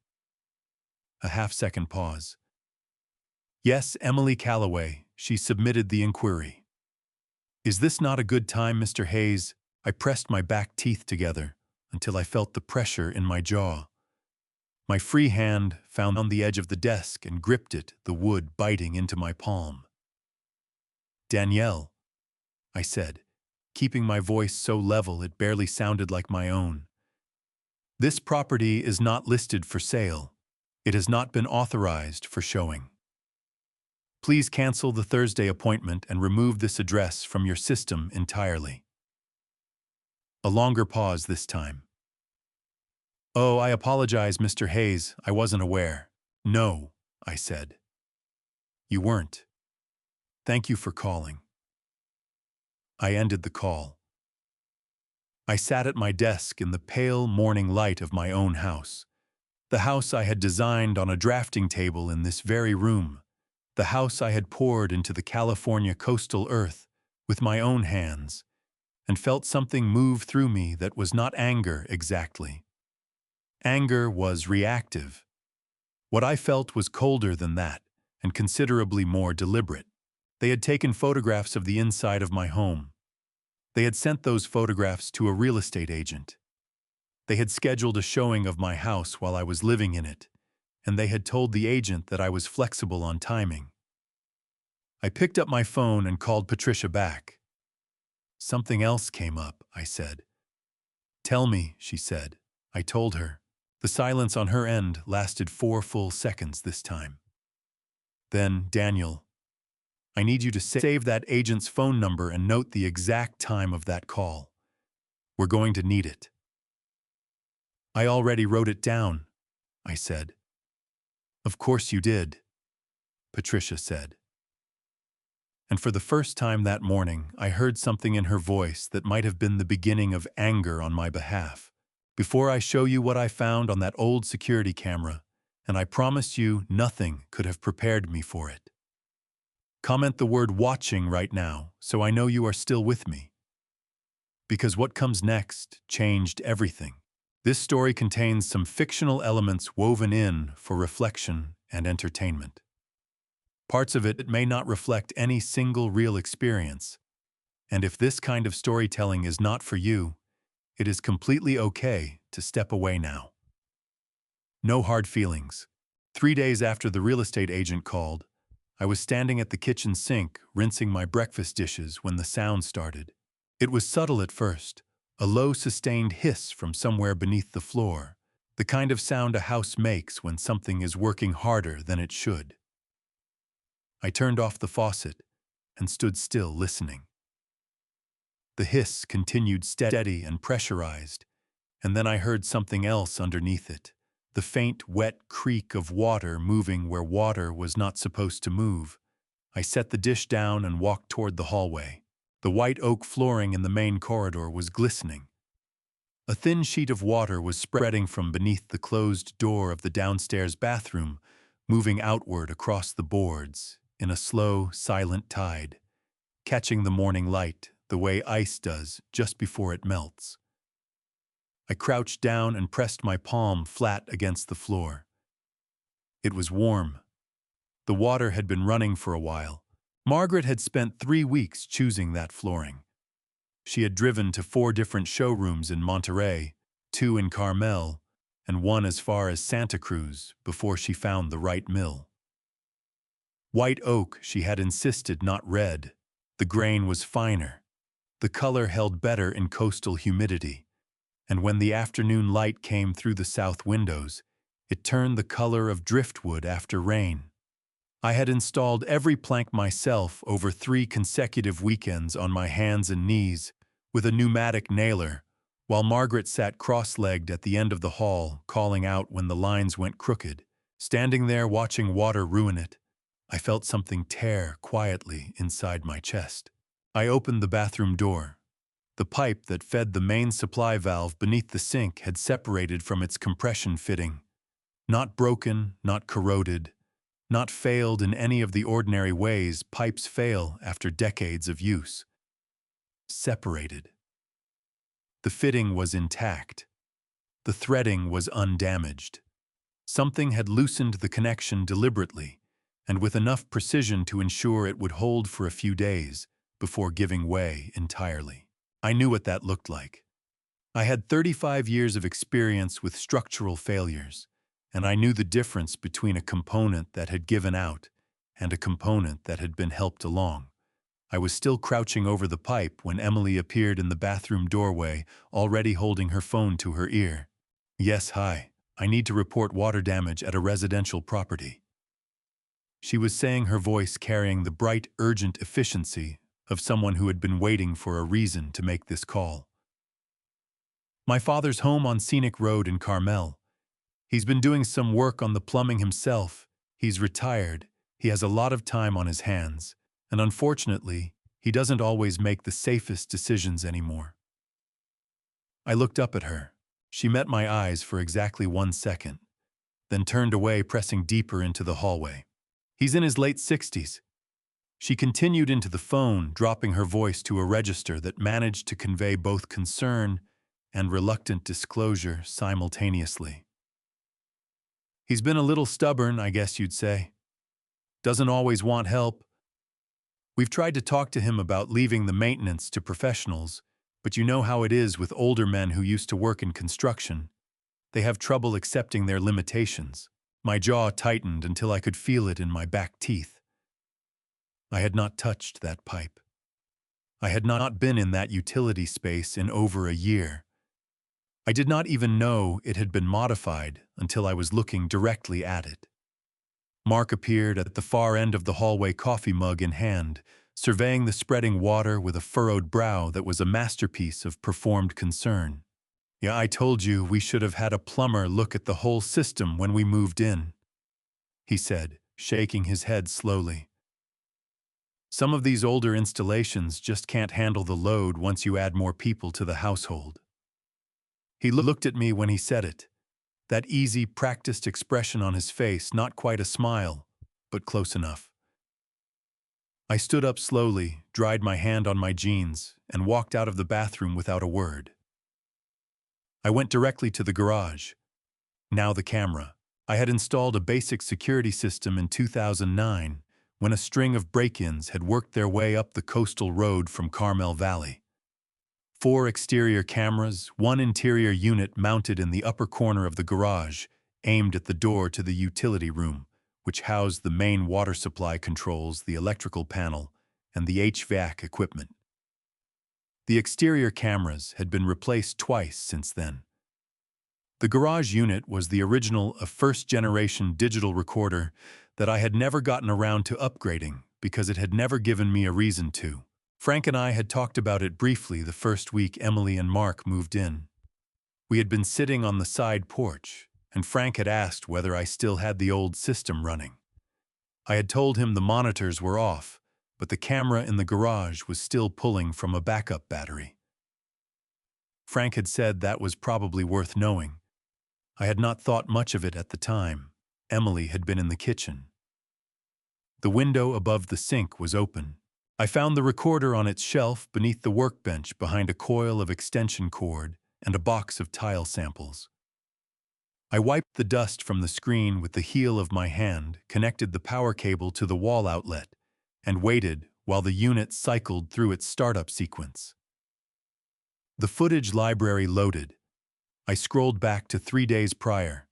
A half-second pause. Yes, Emily Calloway, she submitted the inquiry. Is this not a good time, Mr. Hayes? I pressed my back teeth together until I felt the pressure in my jaw. My free hand found on the edge of the desk and gripped it, the wood biting into my palm. Danielle, I said, keeping my voice so level it barely sounded like my own. This property is not listed for sale. It has not been authorized for showing. Please cancel the Thursday appointment and remove this address from your system entirely. A longer pause this time. Oh, I apologize, Mr. Hayes, I wasn't aware. No, I said. You weren't. Thank you for calling. I ended the call. I sat at my desk in the pale morning light of my own house. The house I had designed on a drafting table in this very room. The house I had poured into the California coastal earth with my own hands, and felt something move through me that was not anger exactly. Anger was reactive. What I felt was colder than that, and considerably more deliberate. They had taken photographs of the inside of my home. They had sent those photographs to a real estate agent. They had scheduled a showing of my house while I was living in it, and they had told the agent that I was flexible on timing. I picked up my phone and called Patricia back. Something else came up, I said. Tell me, she said. I told her. The silence on her end lasted 4 full seconds this time. Then, Daniel, I need you to save that agent's phone number and note the exact time of that call. We're going to need it. I already wrote it down, I said. Of course you did, Patricia said. And for the first time that morning, I heard something in her voice that might have been the beginning of anger on my behalf. Before I show you what I found on that old security camera, and I promise you nothing could have prepared me for it. Comment the word watching right now so I know you are still with me. Because what comes next changed everything. This story contains some fictional elements woven in for reflection and entertainment. Parts of it may not reflect any single real experience, and if this kind of storytelling is not for you, it is completely okay to step away now. No hard feelings. 3 days after the real estate agent called, I was standing at the kitchen sink rinsing my breakfast dishes when the sound started. It was subtle at first, a low sustained hiss from somewhere beneath the floor, the kind of sound a house makes when something is working harder than it should. I turned off the faucet and stood still listening. The hiss continued steady and pressurized, and then I heard something else underneath it, the faint, wet creak of water moving where water was not supposed to move. I set the dish down and walked toward the hallway. The white oak flooring in the main corridor was glistening. A thin sheet of water was spreading from beneath the closed door of the downstairs bathroom, moving outward across the boards in a slow, silent tide, catching the morning light the way ice does just before it melts. I crouched down and pressed my palm flat against the floor. It was warm. The water had been running for a while, Margaret had spent 3 weeks choosing that flooring. She had driven to 4 different showrooms in Monterey, 2 in Carmel, and 1 as far as Santa Cruz before she found the right mill. White oak, she had insisted, not red. The grain was finer. The color held better in coastal humidity, and when the afternoon light came through the south windows, it turned the color of driftwood after rain. I had installed every plank myself over 3 consecutive weekends on my hands and knees with a pneumatic nailer, while Margaret sat cross-legged at the end of the hall, calling out when the lines went crooked. Standing there watching water ruin it, I felt something tear quietly inside my chest. I opened the bathroom door. The pipe that fed the main supply valve beneath the sink had separated from its compression fitting. Not broken, not corroded, not failed in any of the ordinary ways pipes fail after decades of use. Separated. The fitting was intact. The threading was undamaged. Something had loosened the connection deliberately, and with enough precision to ensure it would hold for a few days before giving way entirely. I knew what that looked like. I had 35 years of experience with structural failures, and I knew the difference between a component that had given out and a component that had been helped along. I was still crouching over the pipe when Emily appeared in the bathroom doorway, already holding her phone to her ear. "Yes, hi. I need to report water damage at a residential property." She was saying, her voice carrying the bright, urgent efficiency of someone who had been waiting for a reason to make this call. "My father's home on Scenic Road in Carmel. He's been doing some work on the plumbing himself. He's retired. He has a lot of time on his hands. And unfortunately, he doesn't always make the safest decisions anymore." I looked up at her. She met my eyes for exactly 1 second, then turned away, pressing deeper into the hallway. "He's in his late 60s. She continued into the phone, dropping her voice to a register that managed to convey both concern and reluctant disclosure simultaneously. "He's been a little stubborn, I guess you'd say. Doesn't always want help. We've tried to talk to him about leaving the maintenance to professionals, but you know how it is with older men who used to work in construction. They have trouble accepting their limitations." My jaw tightened until I could feel it in my back teeth. I had not touched that pipe. I had not been in that utility space in over a year. I did not even know it had been modified until I was looking directly at it. Mark appeared at the far end of the hallway, coffee mug in hand, surveying the spreading water with a furrowed brow that was a masterpiece of performed concern. "Yeah, I told you we should have had a plumber look at the whole system when we moved in," he said, shaking his head slowly. "Some of these older installations just can't handle the load once you add more people to the household." He looked at me when he said it. That easy, practiced expression on his face, not quite a smile, but close enough. I stood up slowly, dried my hand on my jeans, and walked out of the bathroom without a word. I went directly to the garage. Now the camera. I had installed a basic security system in 2009 when a string of break-ins had worked their way up the coastal road from Carmel Valley. 4 exterior cameras, 1 interior unit mounted in the upper corner of the garage, aimed at the door to the utility room, which housed the main water supply controls, the electrical panel, and the HVAC equipment. The exterior cameras had been replaced twice since then. The garage unit was the original, a first-generation digital recorder that I had never gotten around to upgrading because it had never given me a reason to. Frank and I had talked about it briefly the first week Emily and Mark moved in. We had been sitting on the side porch, and Frank had asked whether I still had the old system running. I had told him the monitors were off, but the camera in the garage was still pulling from a backup battery. Frank had said that was probably worth knowing. I had not thought much of it at the time. Emily had been in the kitchen. The window above the sink was open. I found the recorder on its shelf beneath the workbench behind a coil of extension cord and a box of tile samples. I wiped the dust from the screen with the heel of my hand, connected the power cable to the wall outlet, and waited while the unit cycled through its startup sequence. The footage library loaded. I scrolled back to 3 days prior.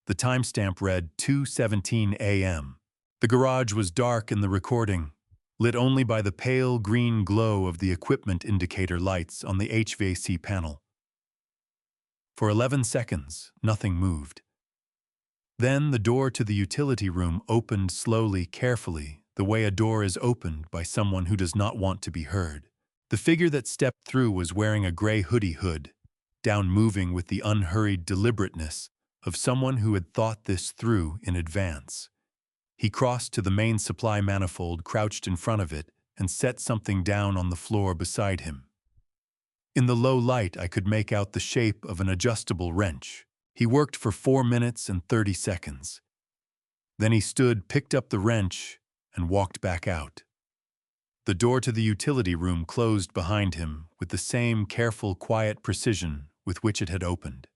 The timestamp read 2:17 a.m. The garage was dark in the recording, lit only by the pale green glow of the equipment indicator lights on the HVAC panel. For 11 seconds, nothing moved. Then the door to the utility room opened slowly, carefully, the way a door is opened by someone who does not want to be heard. The figure that stepped through was wearing a gray hood, down moving with the unhurried deliberateness of someone who had thought this through in advance. He crossed to the main supply manifold, crouched in front of it, and set something down on the floor beside him. In the low light, I could make out the shape of an adjustable wrench. He worked for 4 minutes and 30 seconds. Then he stood, picked up the wrench, and walked back out. The door to the utility room closed behind him with the same careful, quiet precision with which it had opened.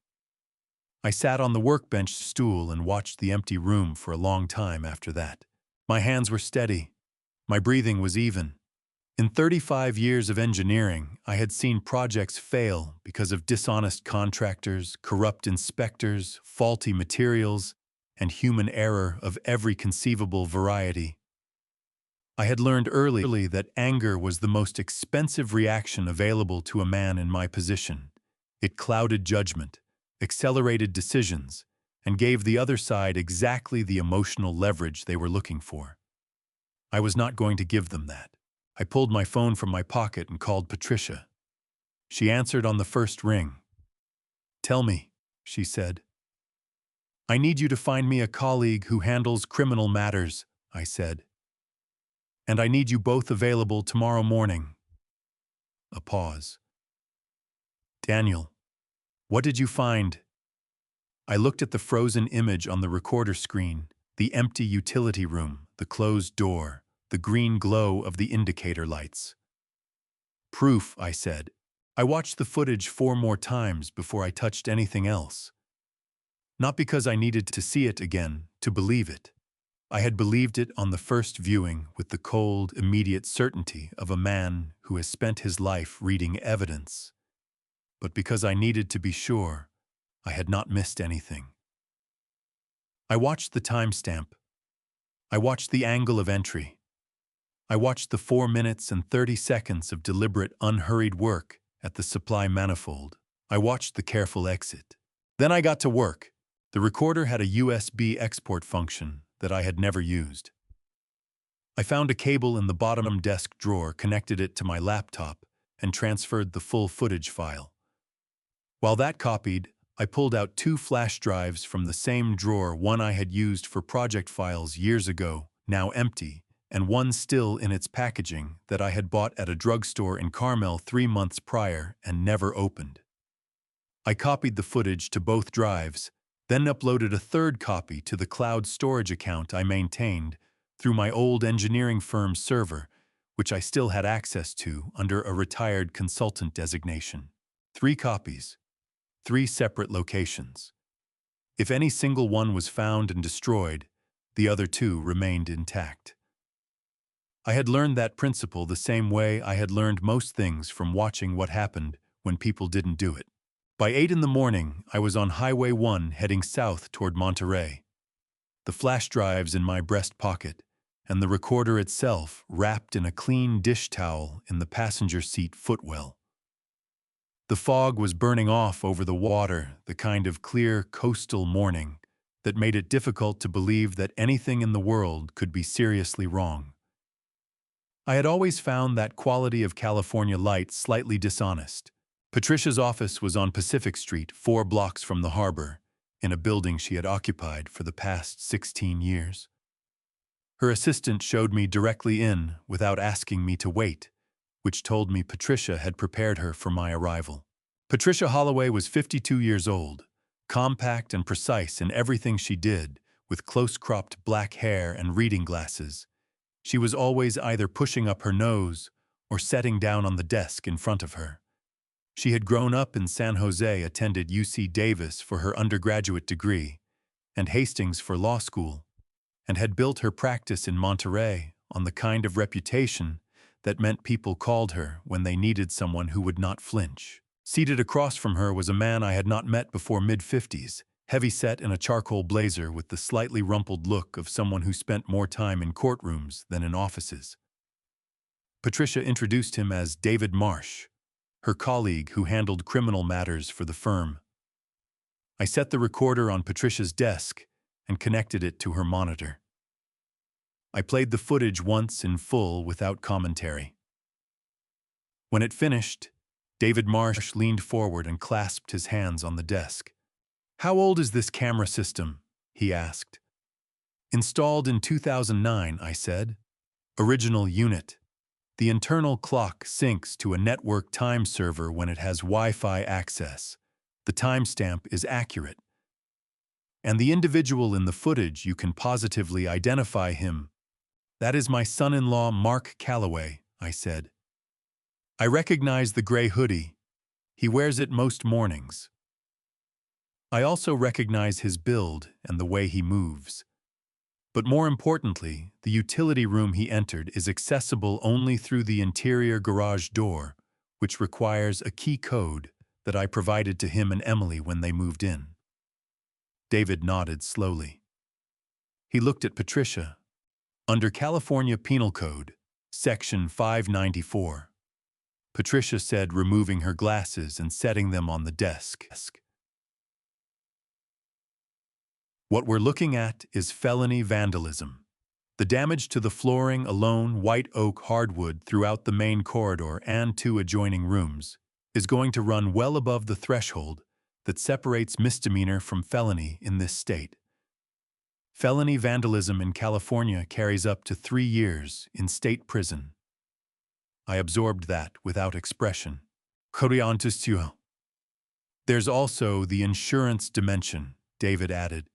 I sat on the workbench stool and watched the empty room for a long time after that. My hands were steady. My breathing was even. In 35 years of engineering, I had seen projects fail because of dishonest contractors, corrupt inspectors, faulty materials, and human error of every conceivable variety. I had learned early that anger was the most expensive reaction available to a man in my position. It clouded judgment, accelerated decisions, and gave the other side exactly the emotional leverage they were looking for. I was not going to give them that. I pulled my phone from my pocket and called Patricia. She answered on the first ring. "Tell me," she said. "I need you to find me a colleague who handles criminal matters," I said. "And I need you both available tomorrow morning." A pause. "Daniel, what did you find?" I looked at the frozen image on the recorder screen, the empty utility room, the closed door, the green glow of the indicator lights. "Proof," I said. I watched the footage 4 more times before I touched anything else. Not because I needed to see it again to believe it. I had believed it on the first viewing with the cold, immediate certainty of a man who has spent his life reading evidence. But because I needed to be sure, I had not missed anything. I watched the timestamp. I watched the angle of entry. I watched the 4 minutes and 30 seconds of deliberate, unhurried work at the supply manifold. I watched the careful exit. Then I got to work. The recorder had a USB export function that I had never used. I found a cable in the bottom desk drawer, connected it to my laptop, and transferred the full footage file. While that copied, I pulled out 2 flash drives from the same drawer, one I had used for project files years ago, now empty, and one still in its packaging that I had bought at a drugstore in Carmel 3 months prior and never opened. I copied the footage to both drives, then uploaded a third copy to the cloud storage account I maintained through my old engineering firm's server, which I still had access to under a retired consultant designation. 3 copies, 3 separate locations. If any single one was found and destroyed, the other 2 remained intact. I had learned that principle the same way I had learned most things from watching what happened when people didn't do it. By 8 in the morning, I was on Highway 1 heading south toward Monterey. The flash drives in my breast pocket, and the recorder itself wrapped in a clean dish towel in the passenger seat footwell. The fog was burning off over the water, the kind of clear coastal morning that made it difficult to believe that anything in the world could be seriously wrong. I had always found that quality of California light slightly dishonest. Patricia's office was on Pacific Street, 4 blocks from the harbor, in a building she had occupied for the past 16 years. Her assistant showed me directly in without asking me to wait, which told me Patricia had prepared her for my arrival. Patricia Holloway was 52 years old, compact and precise in everything she did, with close-cropped black hair and reading glasses. She was always either pushing up her nose or setting down on the desk in front of her. She had grown up in San Jose, attended UC Davis for her undergraduate degree, and Hastings for law school, and had built her practice in Monterey on the kind of reputation that meant people called her when they needed someone who would not flinch. Seated across from her was a man I had not met before mid-50s, heavy-set in a charcoal blazer with the slightly rumpled look of someone who spent more time in courtrooms than in offices. Patricia introduced him as David Marsh, her colleague who handled criminal matters for the firm. I set the recorder on Patricia's desk and connected it to her monitor. I played the footage once in full without commentary. When it finished, David Marsh leaned forward and clasped his hands on the desk. "How old is this camera system?" he asked. "Installed in 2009, I said. "Original unit. The internal clock syncs to a network time server when it has Wi-Fi access. The timestamp is accurate. And the individual in the footage, you can positively identify him. That is my son-in-law, Mark Calloway," I said. "I recognize the gray hoodie. He wears it most mornings. I also recognize his build and the way he moves. But more importantly, the utility room he entered is accessible only through the interior garage door, which requires a key code that I provided to him and Emily when they moved in." David nodded slowly. He looked at Patricia. "Under California Penal Code, Section 594. Patricia said, removing her glasses and setting them on the desk. "What we're looking at is felony vandalism. The damage to the flooring alone, white oak hardwood throughout the main corridor and 2 adjoining rooms, is going to run well above the threshold that separates misdemeanor from felony in this state. Felony vandalism in California carries up to 3 years in state prison." I absorbed that without expression. "There's also the insurance dimension," David added.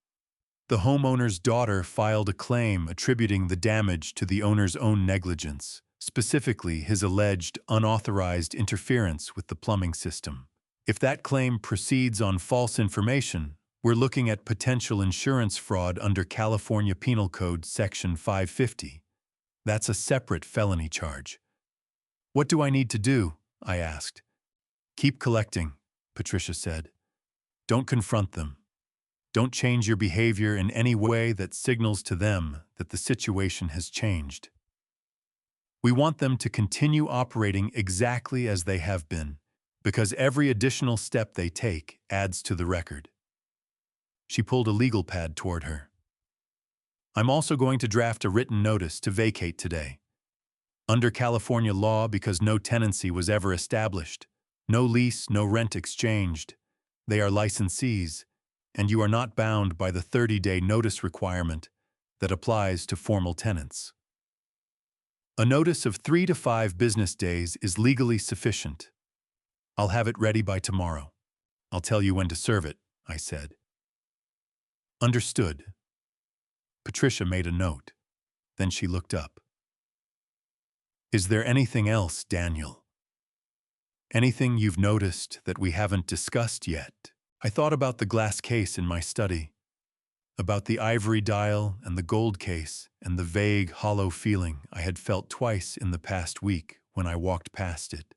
"The homeowner's daughter filed a claim attributing the damage to the owner's own negligence, specifically his alleged unauthorized interference with the plumbing system. If that claim proceeds on false information, we're looking at potential insurance fraud under California Penal Code Section 550. That's a separate felony charge." "What do I need to do?" I asked. "Keep collecting," Patricia said. "Don't confront them. Don't change your behavior in any way that signals to them that the situation has changed. We want them to continue operating exactly as they have been, because every additional step they take adds to the record." She pulled a legal pad toward her. "I'm also going to draft a written notice to vacate today. Under California law, because no tenancy was ever established, no lease, no rent exchanged, they are licensees, and you are not bound by the 30-day notice requirement that applies to formal tenants. A notice of 3 to 5 business days is legally sufficient. I'll have it ready by tomorrow. I'll tell you when to serve it," I said. "Understood." Patricia made a note. Then she looked up. "Is there anything else, Daniel? Anything you've noticed that we haven't discussed yet?" I thought about the glass case in my study, about the ivory dial and the gold case and the vague, hollow feeling I had felt twice in the past week when I walked past it.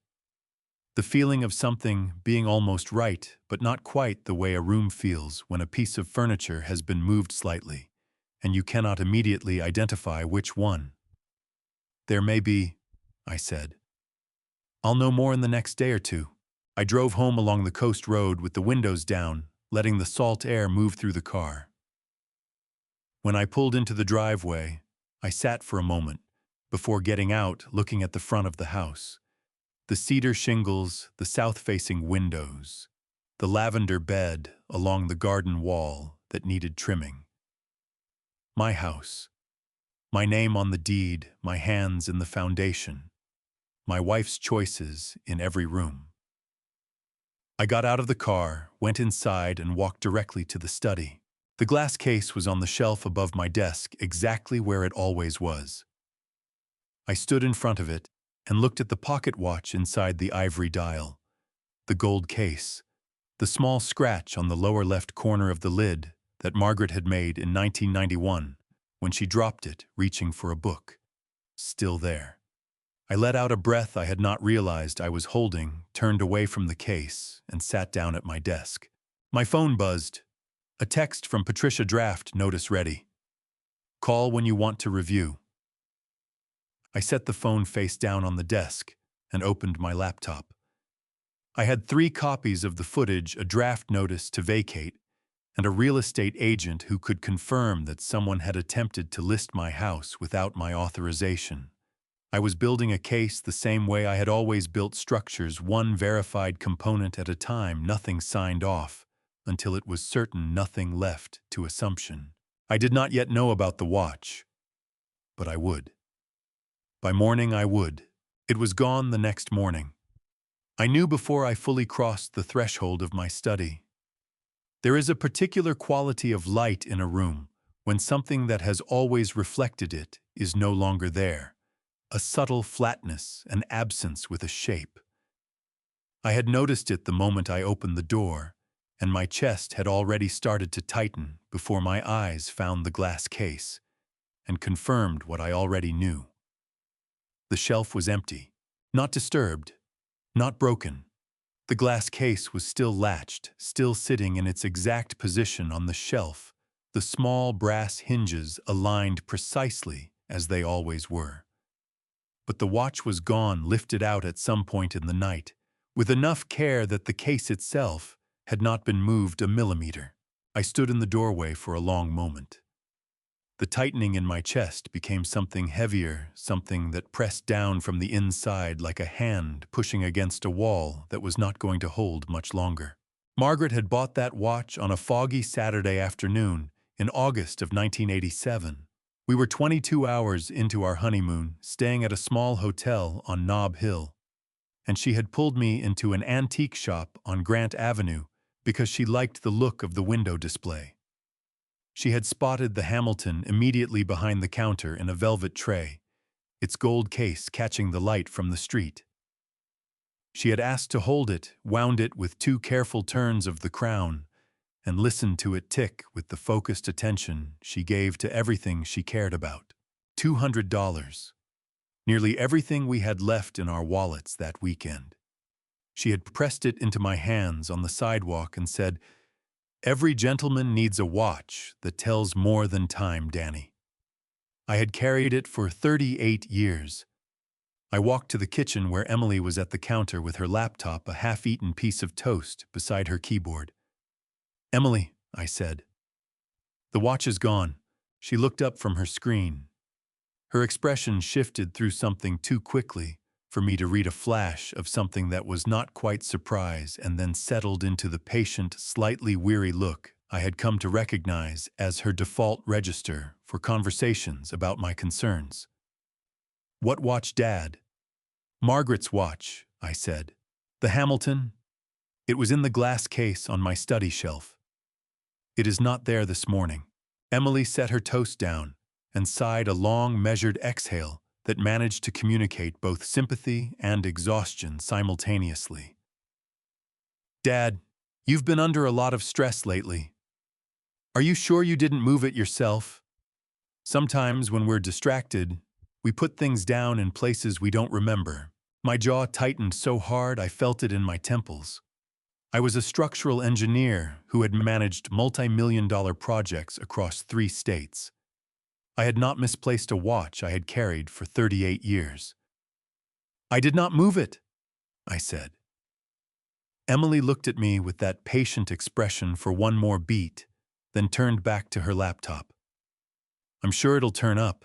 The feeling of something being almost right, but not quite the way a room feels when a piece of furniture has been moved slightly, and you cannot immediately identify which one. "There may be," I said. "I'll know more in the next day or 2. I drove home along the coast road with the windows down, letting the salt air move through the car. When I pulled into the driveway, I sat for a moment before getting out, looking at the front of the house. The cedar shingles, the south-facing windows, the lavender bed along the garden wall that needed trimming. My house. My name on the deed, my hands in the foundation. My wife's choices in every room. I got out of the car, went inside, and walked directly to the study. The glass case was on the shelf above my desk, exactly where it always was. I stood in front of it and looked at the pocket watch inside the ivory dial, the gold case, the small scratch on the lower left corner of the lid that Margaret had made in 1991 when she dropped it reaching for a book. still there. I let out a breath I had not realized I was holding, turned away from the case, and sat down at my desk. My phone buzzed. A text from Patricia. Draft notice ready. Call when you want to review. I set the phone face down on the desk and opened my laptop. I had 3 copies of the footage, a draft notice to vacate, and a real estate agent who could confirm that someone had attempted to list my house without my authorization. I was building a case the same way I had always built structures, one verified component at a time, nothing signed off, until it was certain, nothing left to assumption. I did not yet know about the watch, but I would. By morning I would. It was gone the next morning. I knew before I fully crossed the threshold of my study. There is a particular quality of light in a room when something that has always reflected it is no longer there. A subtle flatness, an absence with a shape. I had noticed it the moment I opened the door, and my chest had already started to tighten before my eyes found the glass case and confirmed what I already knew. The shelf was empty, not disturbed, not broken. The glass case was still latched, still sitting in its exact position on the shelf, the small brass hinges aligned precisely as they always were. But the watch was gone, lifted out at some point in the night, with enough care that the case itself had not been moved a millimeter. I stood in the doorway for a long moment. The tightening in my chest became something heavier, something that pressed down from the inside like a hand pushing against a wall that was not going to hold much longer. Margaret had bought that watch on a foggy Saturday afternoon in August of 1987. We were 22 hours into our honeymoon, staying at a small hotel on Nob Hill, and she had pulled me into an antique shop on Grant Avenue because she liked the look of the window display. She had spotted the Hamilton immediately behind the counter in a velvet tray, its gold case catching the light from the street. She had asked to hold it, wound it with 2 careful turns of the crown, and listened to it tick with the focused attention she gave to everything she cared about. $200. Nearly everything we had left in our wallets that weekend. She had pressed it into my hands on the sidewalk and said, "Every gentleman needs a watch that tells more than time, Danny." I had carried it for 38 years. I walked to the kitchen where Emily was at the counter with her laptop, a half-eaten piece of toast beside her keyboard. "Emily," I said. "The watch is gone." She looked up from her screen. Her expression shifted through something too quickly for me to read, a flash of something that was not quite surprise, and then settled into the patient, slightly weary look I had come to recognize as her default register for conversations about my concerns. "What watch, Dad?" "Margaret's watch," I said. "The Hamilton?" "It was in the glass case on my study shelf." "It is not there this morning." Emily set her toast down and sighed a long, measured exhale that managed to communicate both sympathy and exhaustion simultaneously. "Dad, you've been under a lot of stress lately. Are you sure you didn't move it yourself? Sometimes when we're distracted, we put things down in places we don't remember." My jaw tightened so hard I felt it in my temples. I was a structural engineer who had managed multi-million-dollar projects across 3 states. I had not misplaced a watch I had carried for 38 years. "I did not move it," I said. Emily looked at me with that patient expression for one more beat, then turned back to her laptop. "I'm sure it'll turn up.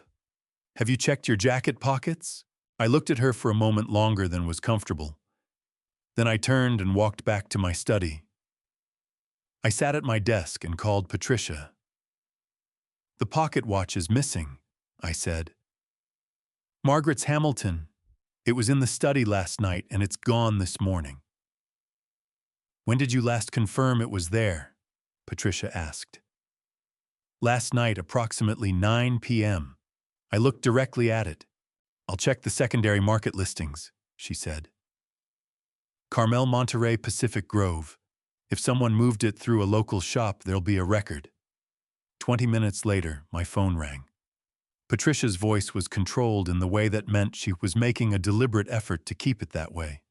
Have you checked your jacket pockets?" I looked at her for a moment longer than was comfortable. Then I turned and walked back to my study. I sat at my desk and called Patricia. "The pocket watch is missing," I said. "Margaret's Hamilton. It was in the study last night and it's gone this morning." "When did you last confirm it was there?" Patricia asked. "Last night, approximately 9 p.m. I looked directly at it. I'll check the secondary market listings," she said. "Carmel, Monterey, Pacific Grove. If someone moved it through a local shop, there'll be a record." 20 minutes later, my phone rang. Patricia's voice was controlled in the way that meant she was making a deliberate effort to keep it that way.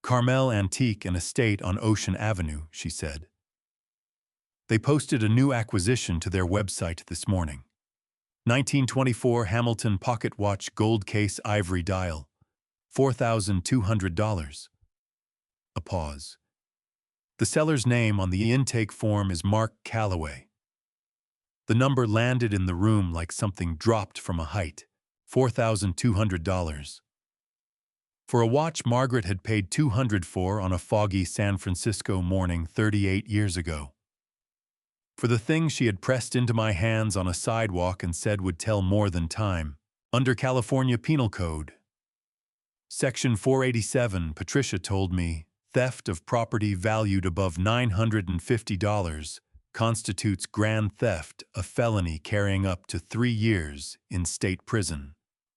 Carmel Antique and Estate on Ocean Avenue, she said. They posted a new acquisition to their website this morning. 1924 Hamilton Pocket Watch Gold Case Ivory Dial. $4,200. A pause. The seller's name on the intake form is Mark Calloway. The number landed in the room like something dropped from a height. $4,200. For a watch Margaret had paid $200 for on a foggy San Francisco morning 38 years ago. For the thing she had pressed into my hands on a sidewalk and said would tell more than time. Under California Penal Code. Section 487, Patricia told me, theft of property valued above $950 constitutes grand theft, a felony carrying up to 3 years in state prison.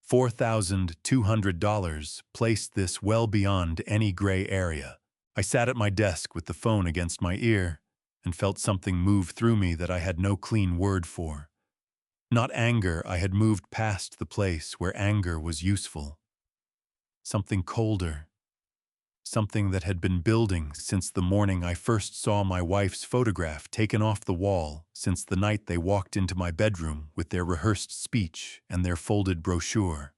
$4,200 placed this well beyond any gray area. I sat at my desk with the phone against my ear and felt something move through me that I had no clean word for. Not anger, I had moved past the place where anger was useful. Something colder. Something that had been building since the morning I first saw my wife's photograph taken off the wall, since the night they walked into my bedroom with their rehearsed speech and their folded brochure.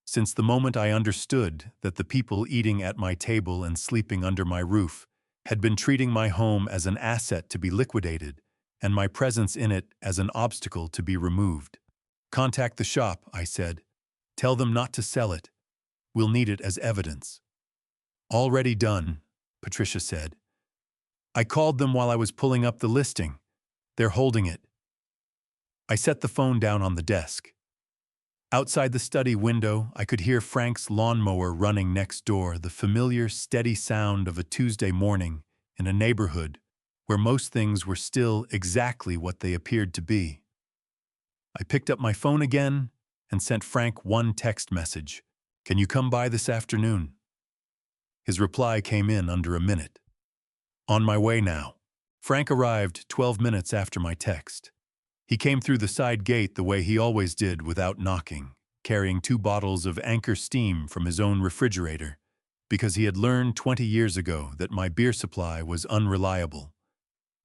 Since the moment I understood that the people eating at my table and sleeping under my roof had been treating my home as an asset to be liquidated, and my presence in it as an obstacle to be removed. Contact the shop, I said. Tell them not to sell it. We'll need it as evidence. Already done, Patricia said. I called them while I was pulling up the listing. They're holding it. I set the phone down on the desk. Outside the study window, I could hear Frank's lawnmower running next door, the familiar, steady sound of a Tuesday morning in a neighborhood where most things were still exactly what they appeared to be. I picked up my phone again and sent Frank one text message. Can you come by this afternoon? His reply came in under a minute. On my way now. Frank arrived 12 minutes after my text. He came through the side gate the way he always did without knocking, carrying 2 bottles of Anchor Steam from his own refrigerator, because he had learned 20 years ago that my beer supply was unreliable.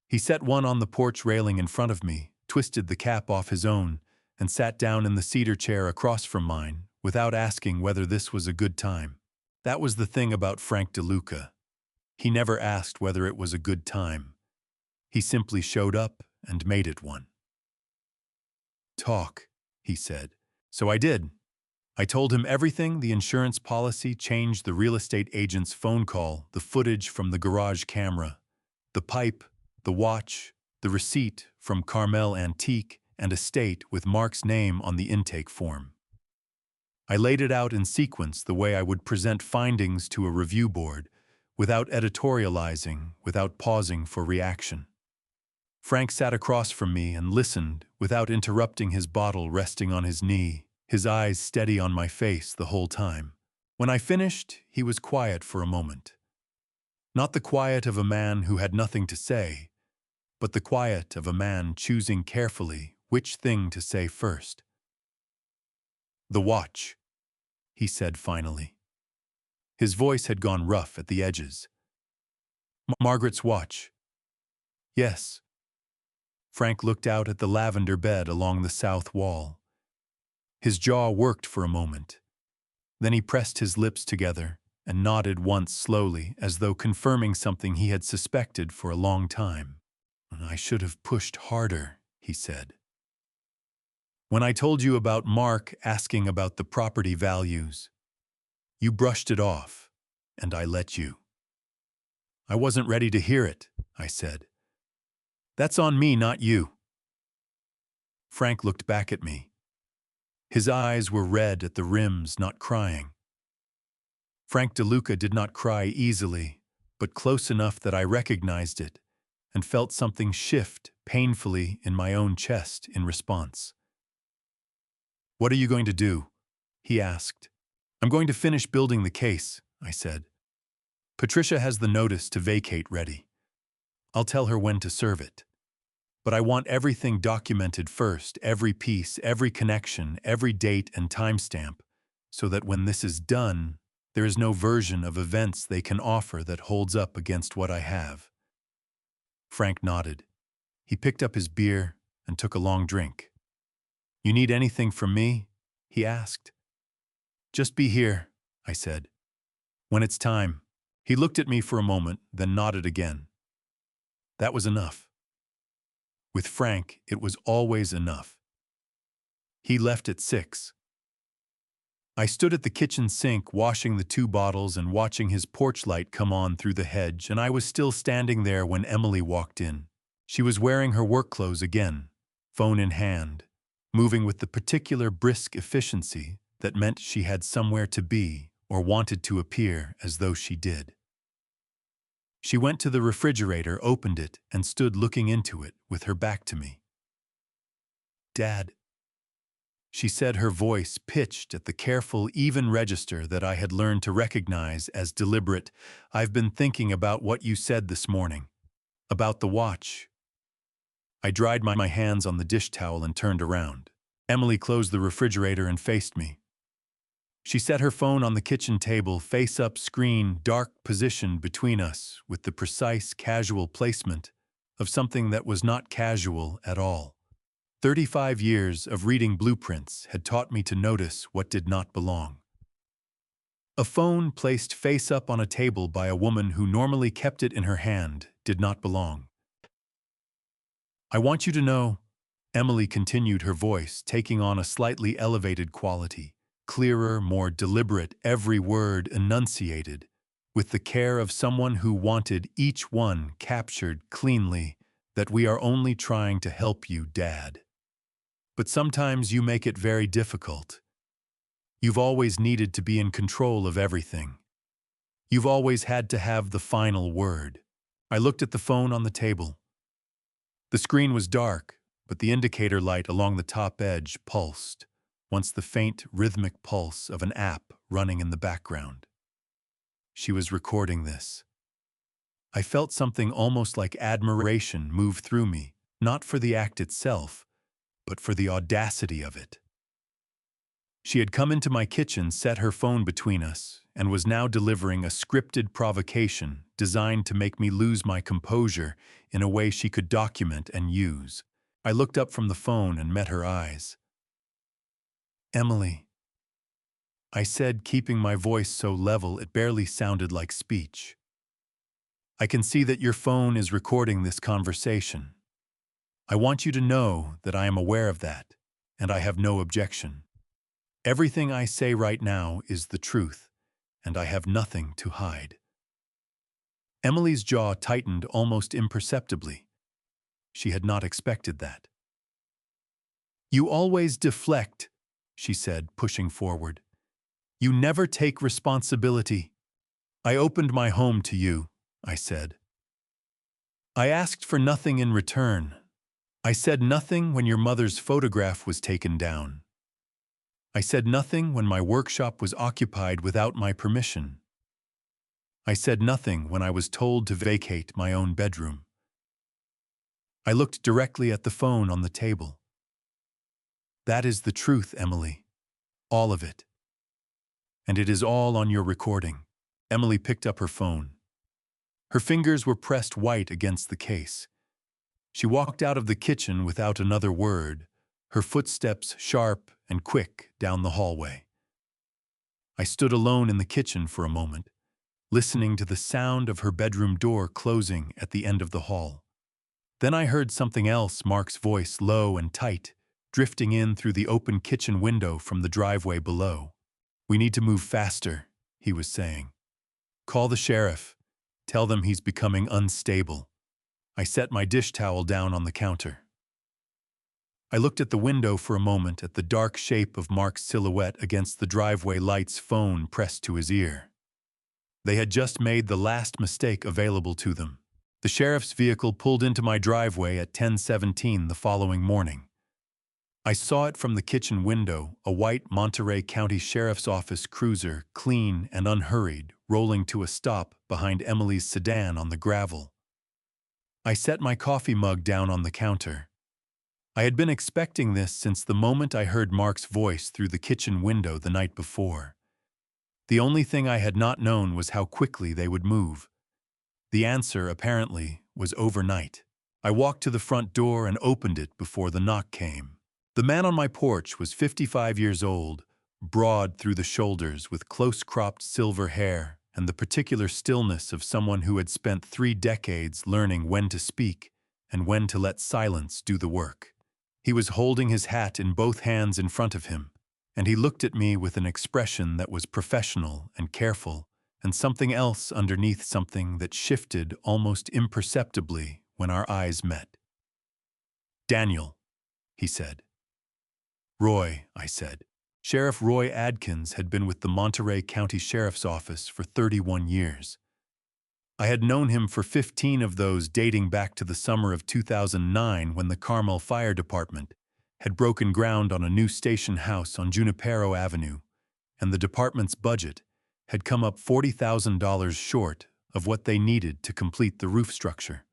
He set one on the porch railing in front of me, twisted the cap off his own, and sat down in the cedar chair across from mine, without asking whether this was a good time. That was the thing about Frank DeLuca. He never asked whether it was a good time. He simply showed up and made it one. Talk, he said. So I did. I told him everything: the insurance policy changed, the real estate agent's phone call, the footage from the garage camera, the pipe, the watch, the receipt from Carmel Antique and Estate with Mark's name on the intake form. I laid it out in sequence the way I would present findings to a review board, without editorializing, without pausing for reaction. Frank sat across from me and listened without interrupting, his bottle resting on his knee, his eyes steady on my face the whole time. When I finished, he was quiet for a moment. Not the quiet of a man who had nothing to say, but the quiet of a man choosing carefully which thing to say first. The watch, he said finally. His voice had gone rough at the edges. Margaret's watch. Yes. Frank looked out at the lavender bed along the south wall. His jaw worked for a moment. Then he pressed his lips together and nodded once slowly, as though confirming something he had suspected for a long time. I should have pushed harder, he said. When I told you about Mark asking about the property values, you brushed it off, and I let you. I wasn't ready to hear it, I said. That's on me, not you. Frank looked back at me. His eyes were red at the rims, not crying. Frank DeLuca did not cry easily, but close enough that I recognized it and felt something shift painfully in my own chest in response. What are you going to do? He asked. I'm going to finish building the case, I said. Patricia has the notice to vacate ready. I'll tell her when to serve it. But I want everything documented first, every piece, every connection, every date and timestamp, so that when this is done, there is no version of events they can offer that holds up against what I have." Frank nodded. He picked up his beer and took a long drink. "You need anything from me?" he asked. "Just be here," I said. "When it's time." He looked at me for a moment, then nodded again. That was enough. With Frank, it was always enough. He left at 6. I stood at the kitchen sink washing the 2 bottles and watching his porch light come on through the hedge, and I was still standing there when Emily walked in. She was wearing her work clothes again, phone in hand, moving with the particular brisk efficiency that meant she had somewhere to be or wanted to appear as though she did. She went to the refrigerator, opened it, and stood looking into it with her back to me. "Dad," she said, her voice pitched at the careful, even register that I had learned to recognize as deliberate. "I've been thinking about what you said this morning. About the watch." I dried my hands on the dish towel and turned around. Emily closed the refrigerator and faced me. She set her phone on the kitchen table, face-up screen, dark positioned between us, with the precise, casual placement of something that was not casual at all. 35 years of reading blueprints had taught me to notice what did not belong. A phone placed face-up on a table by a woman who normally kept it in her hand did not belong. "I want you to know," Emily continued, her voice taking on a slightly elevated quality. Clearer, more deliberate, every word enunciated, with the care of someone who wanted each one captured cleanly, "that we are only trying to help you, Dad. But sometimes you make it very difficult. You've always needed to be in control of everything. You've always had to have the final word." I looked at the phone on the table. The screen was dark, but the indicator light along the top edge pulsed, once the faint, rhythmic pulse of an app running in the background. She was recording this. I felt something almost like admiration move through me, not for the act itself, but for the audacity of it. She had come into my kitchen, set her phone between us, and was now delivering a scripted provocation designed to make me lose my composure in a way she could document and use. I looked up from the phone and met her eyes. "Emily," I said, keeping my voice so level it barely sounded like speech. "I can see that your phone is recording this conversation. I want you to know that I am aware of that, and I have no objection. Everything I say right now is the truth, and I have nothing to hide." Emily's jaw tightened almost imperceptibly. She had not expected that. "You always deflect," she said, pushing forward. "You never take responsibility." "I opened my home to you," I said. "I asked for nothing in return. I said nothing when your mother's photograph was taken down. I said nothing when my workshop was occupied without my permission. I said nothing when I was told to vacate my own bedroom." I looked directly at the phone on the table. "That is the truth, Emily. All of it. And it is all on your recording." Emily picked up her phone. Her fingers were pressed white against the case. She walked out of the kitchen without another word, her footsteps sharp and quick down the hallway. I stood alone in the kitchen for a moment, listening to the sound of her bedroom door closing at the end of the hall. Then I heard something else, Mark's voice, low and tight, drifting in through the open kitchen window from the driveway below. "We need to move faster," he was saying. "Call the sheriff. Tell them he's becoming unstable." I set my dish towel down on the counter. I looked at the window for a moment, at the dark shape of Mark's silhouette against the driveway lights, phone pressed to his ear. They had just made the last mistake available to them. The sheriff's vehicle pulled into my driveway at 10:17 the following morning. I saw it from the kitchen window, a white Monterey County Sheriff's Office cruiser, clean and unhurried, rolling to a stop behind Emily's sedan on the gravel. I set my coffee mug down on the counter. I had been expecting this since the moment I heard Mark's voice through the kitchen window the night before. The only thing I had not known was how quickly they would move. The answer, apparently, was overnight. I walked to the front door and opened it before the knock came. The man on my porch was 55 years old, broad through the shoulders with close-cropped silver hair and the particular stillness of someone who had spent 3 decades learning when to speak and when to let silence do the work. He was holding his hat in both hands in front of him, and he looked at me with an expression that was professional and careful, and something else underneath something that shifted almost imperceptibly when our eyes met. "Daniel," he said. "Roy," I said. Sheriff Roy Adkins had been with the Monterey County Sheriff's Office for 31 years. I had known him for 15 of those, dating back to the summer of 2009 when the Carmel Fire Department had broken ground on a new station house on Junipero Avenue, and the department's budget had come up $40,000 short of what they needed to complete the roof structure.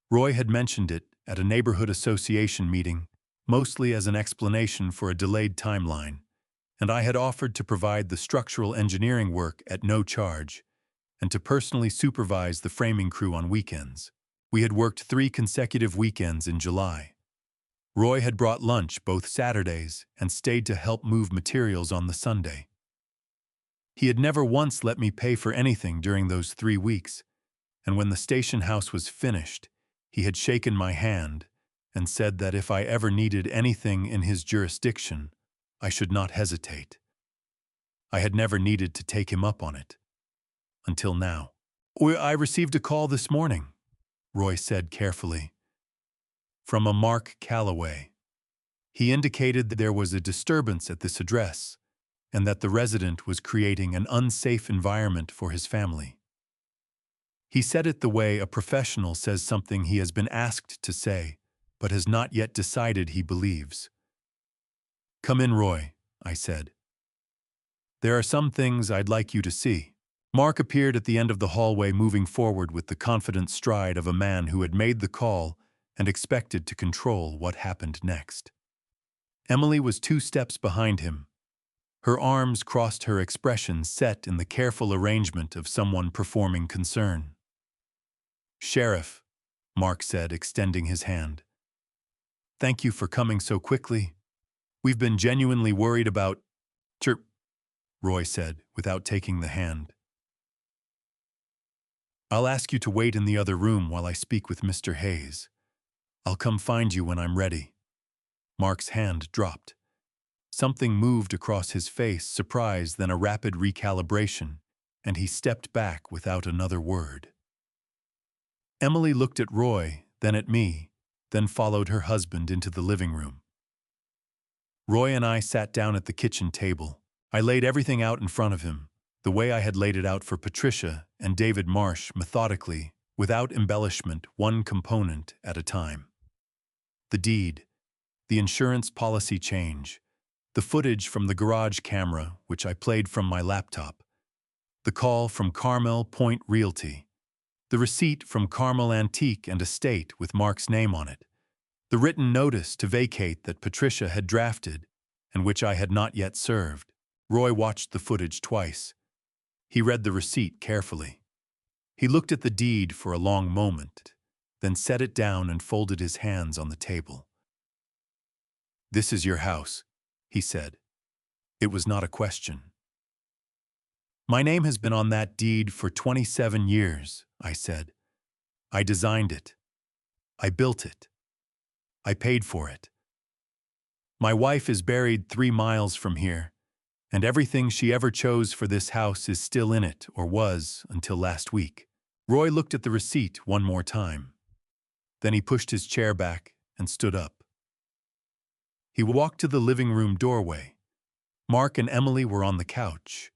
Roy had mentioned it at a neighborhood association meeting, mostly as an explanation for a delayed timeline, and I had offered to provide the structural engineering work at no charge and to personally supervise the framing crew on weekends. We had worked 3 consecutive weekends in July. Roy had brought lunch both Saturdays and stayed to help move materials on the Sunday. He had never once let me pay for anything during those 3 weeks, and when the station house was finished, he had shaken my hand and said that if I ever needed anything in his jurisdiction, I should not hesitate. I had never needed to take him up on it. Until now. "I received a call this morning," Roy said carefully. "From a Mark Calloway. He indicated that there was a disturbance at this address and that the resident was creating an unsafe environment for his family. He said it the way a professional says something he has been asked to say, but has not yet decided he believes." "Come in, Roy," I said. "There are some things I'd like you to see." Mark appeared at the end of the hallway, moving forward with the confident stride of a man who had made the call and expected to control what happened next. Emily was 2 steps behind him. Her arms crossed, her expression set in the careful arrangement of someone performing concern. "Sheriff," Mark said, extending his hand. "Thank you for coming so quickly. We've been genuinely worried about..." "Chirp," Roy said, without taking the hand. "I'll ask you to wait in the other room while I speak with Mr. Hayes. I'll come find you when I'm ready." Mark's hand dropped. Something moved across his face, surprise, then a rapid recalibration, and he stepped back without another word. Emily looked at Roy, then at me, then followed her husband into the living room. Roy and I sat down at the kitchen table. I laid everything out in front of him, the way I had laid it out for Patricia and David Marsh, methodically, without embellishment, one component at a time. The deed, the insurance policy change, the footage from the garage camera, which I played from my laptop, the call from Carmel Point Realty, the receipt from Carmel Antique and Estate with Mark's name on it, the written notice to vacate that Patricia had drafted and which I had not yet served. Roy watched the footage twice. He read the receipt carefully. He looked at the deed for a long moment, then set it down and folded his hands on the table. "This is your house," he said. It was not a question. "My name has been on that deed for 27 years, I said. "I designed it. I built it. I paid for it. My wife is buried 3 miles from here, and everything she ever chose for this house is still in it, or was until last week." Roy looked at the receipt one more time. Then he pushed his chair back and stood up. He walked to the living room doorway. Mark and Emily were on the couch.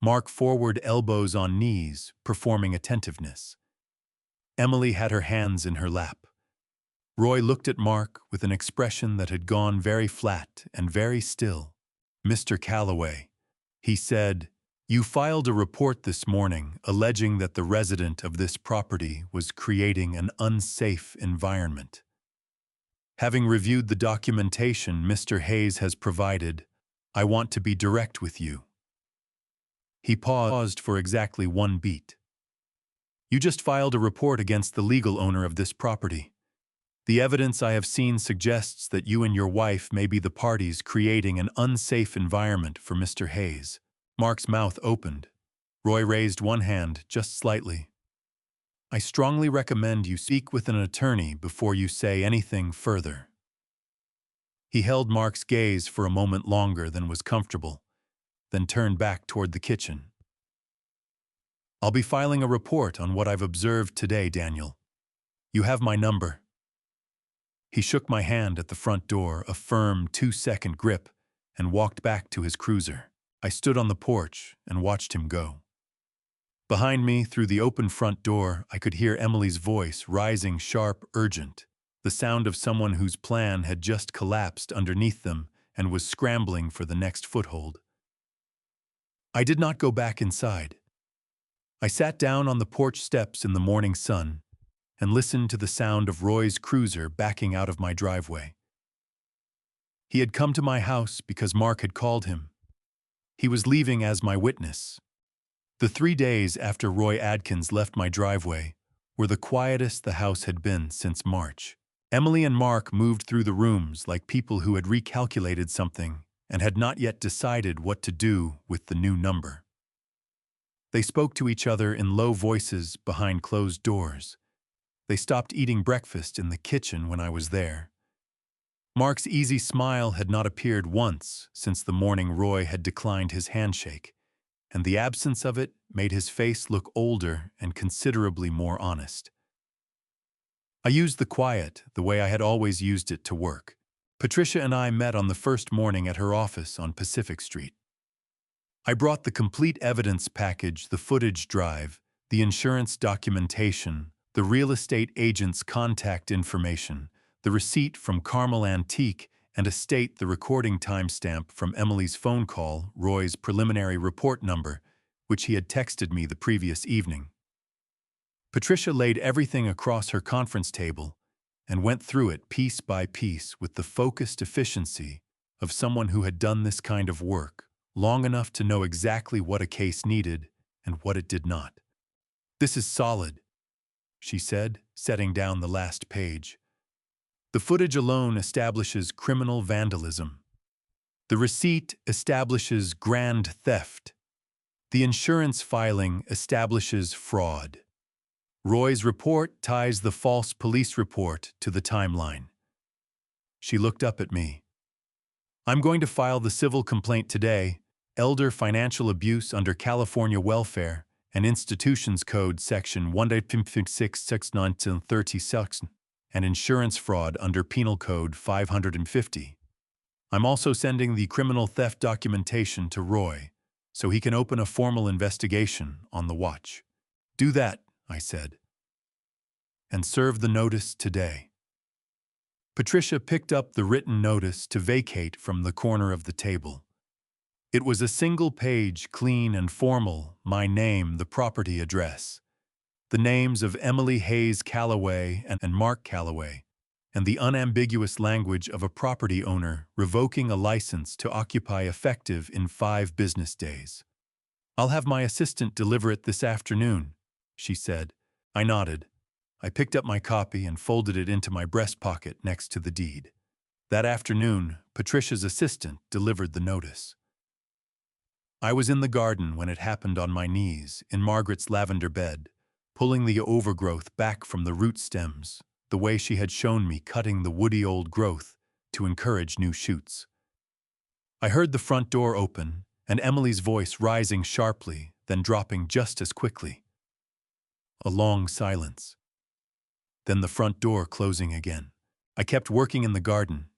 Mark forward, elbows on knees, performing attentiveness. Emily had her hands in her lap. Roy looked at Mark with an expression that had gone very flat and very still. "Mr. Calloway," he said, You filed a report this morning alleging that the resident of this property was creating an unsafe environment. Having reviewed the documentation Mr. Hayes has provided, I want to be direct with you. He paused for exactly one beat. You just filed a report against the legal owner of this property. The evidence I have seen suggests that you and your wife may be the parties creating an unsafe environment for Mr. Hayes. Mark's mouth opened. Roy raised one hand just slightly. I strongly recommend you speak with an attorney before you say anything further. He held Mark's gaze for a moment longer than was comfortable, then turned back toward the kitchen. I'll be filing a report on what I've observed today, Daniel. You have my number. He shook my hand at the front door, a firm 2-second grip, and walked back to his cruiser. I stood on the porch and watched him go. Behind me, through the open front door, I could hear Emily's voice rising sharp, urgent, the sound of someone whose plan had just collapsed underneath them and was scrambling for the next foothold. I did not go back inside. I sat down on the porch steps in the morning sun and listened to the sound of Roy's cruiser backing out of my driveway. He had come to my house because Mark had called him. He was leaving as my witness. The 3 days after Roy Adkins left my driveway were the quietest the house had been since March. Emily and Mark moved through the rooms like people who had recalculated something and had not yet decided what to do with the new number. They spoke to each other in low voices behind closed doors. They stopped eating breakfast in the kitchen when I was there. Mark's easy smile had not appeared once since the morning Roy had declined his handshake, and the absence of it made his face look older and considerably more honest. I used the quiet the way I had always used it to work. Patricia and I met on the first morning at her office on Pacific Street. I brought the complete evidence package, the footage drive, the insurance documentation, the real estate agent's contact information, the receipt from Carmel Antique, and the recording timestamp from Emily's phone call, Roy's preliminary report number, which he had texted me the previous evening. Patricia laid everything across her conference table and went through it piece by piece with the focused efficiency of someone who had done this kind of work long enough to know exactly what a case needed and what it did not. "This is solid," she said, setting down the last page. "The footage alone establishes criminal vandalism. The receipt establishes grand theft. The insurance filing establishes fraud. Roy's report ties the false police report to the timeline." She looked up at me. "I'm going to file the civil complaint today, elder financial abuse under California Welfare and Institutions Code Section 1.566936, and insurance fraud under Penal Code 550. I'm also sending the criminal theft documentation to Roy so he can open a formal investigation on the watch." "Do that," I said, "and serve the notice today." Patricia picked up the written notice to vacate from the corner of the table. It was a single page, clean and formal, my name, the property address, the names of Emily Hayes Calloway and Mark Calloway, and the unambiguous language of a property owner revoking a license to occupy effective in 5 business days. "I'll have my assistant deliver it this afternoon," she said. I nodded. I picked up my copy and folded it into my breast pocket next to the deed. That afternoon, Patricia's assistant delivered the notice. I was in the garden when it happened, on my knees, in Margaret's lavender bed, pulling the overgrowth back from the root stems, the way she had shown me cutting the woody old growth to encourage new shoots. I heard the front door open and Emily's voice rising sharply, then dropping just as quickly. A long silence. Then the front door closing again. I kept working in the garden.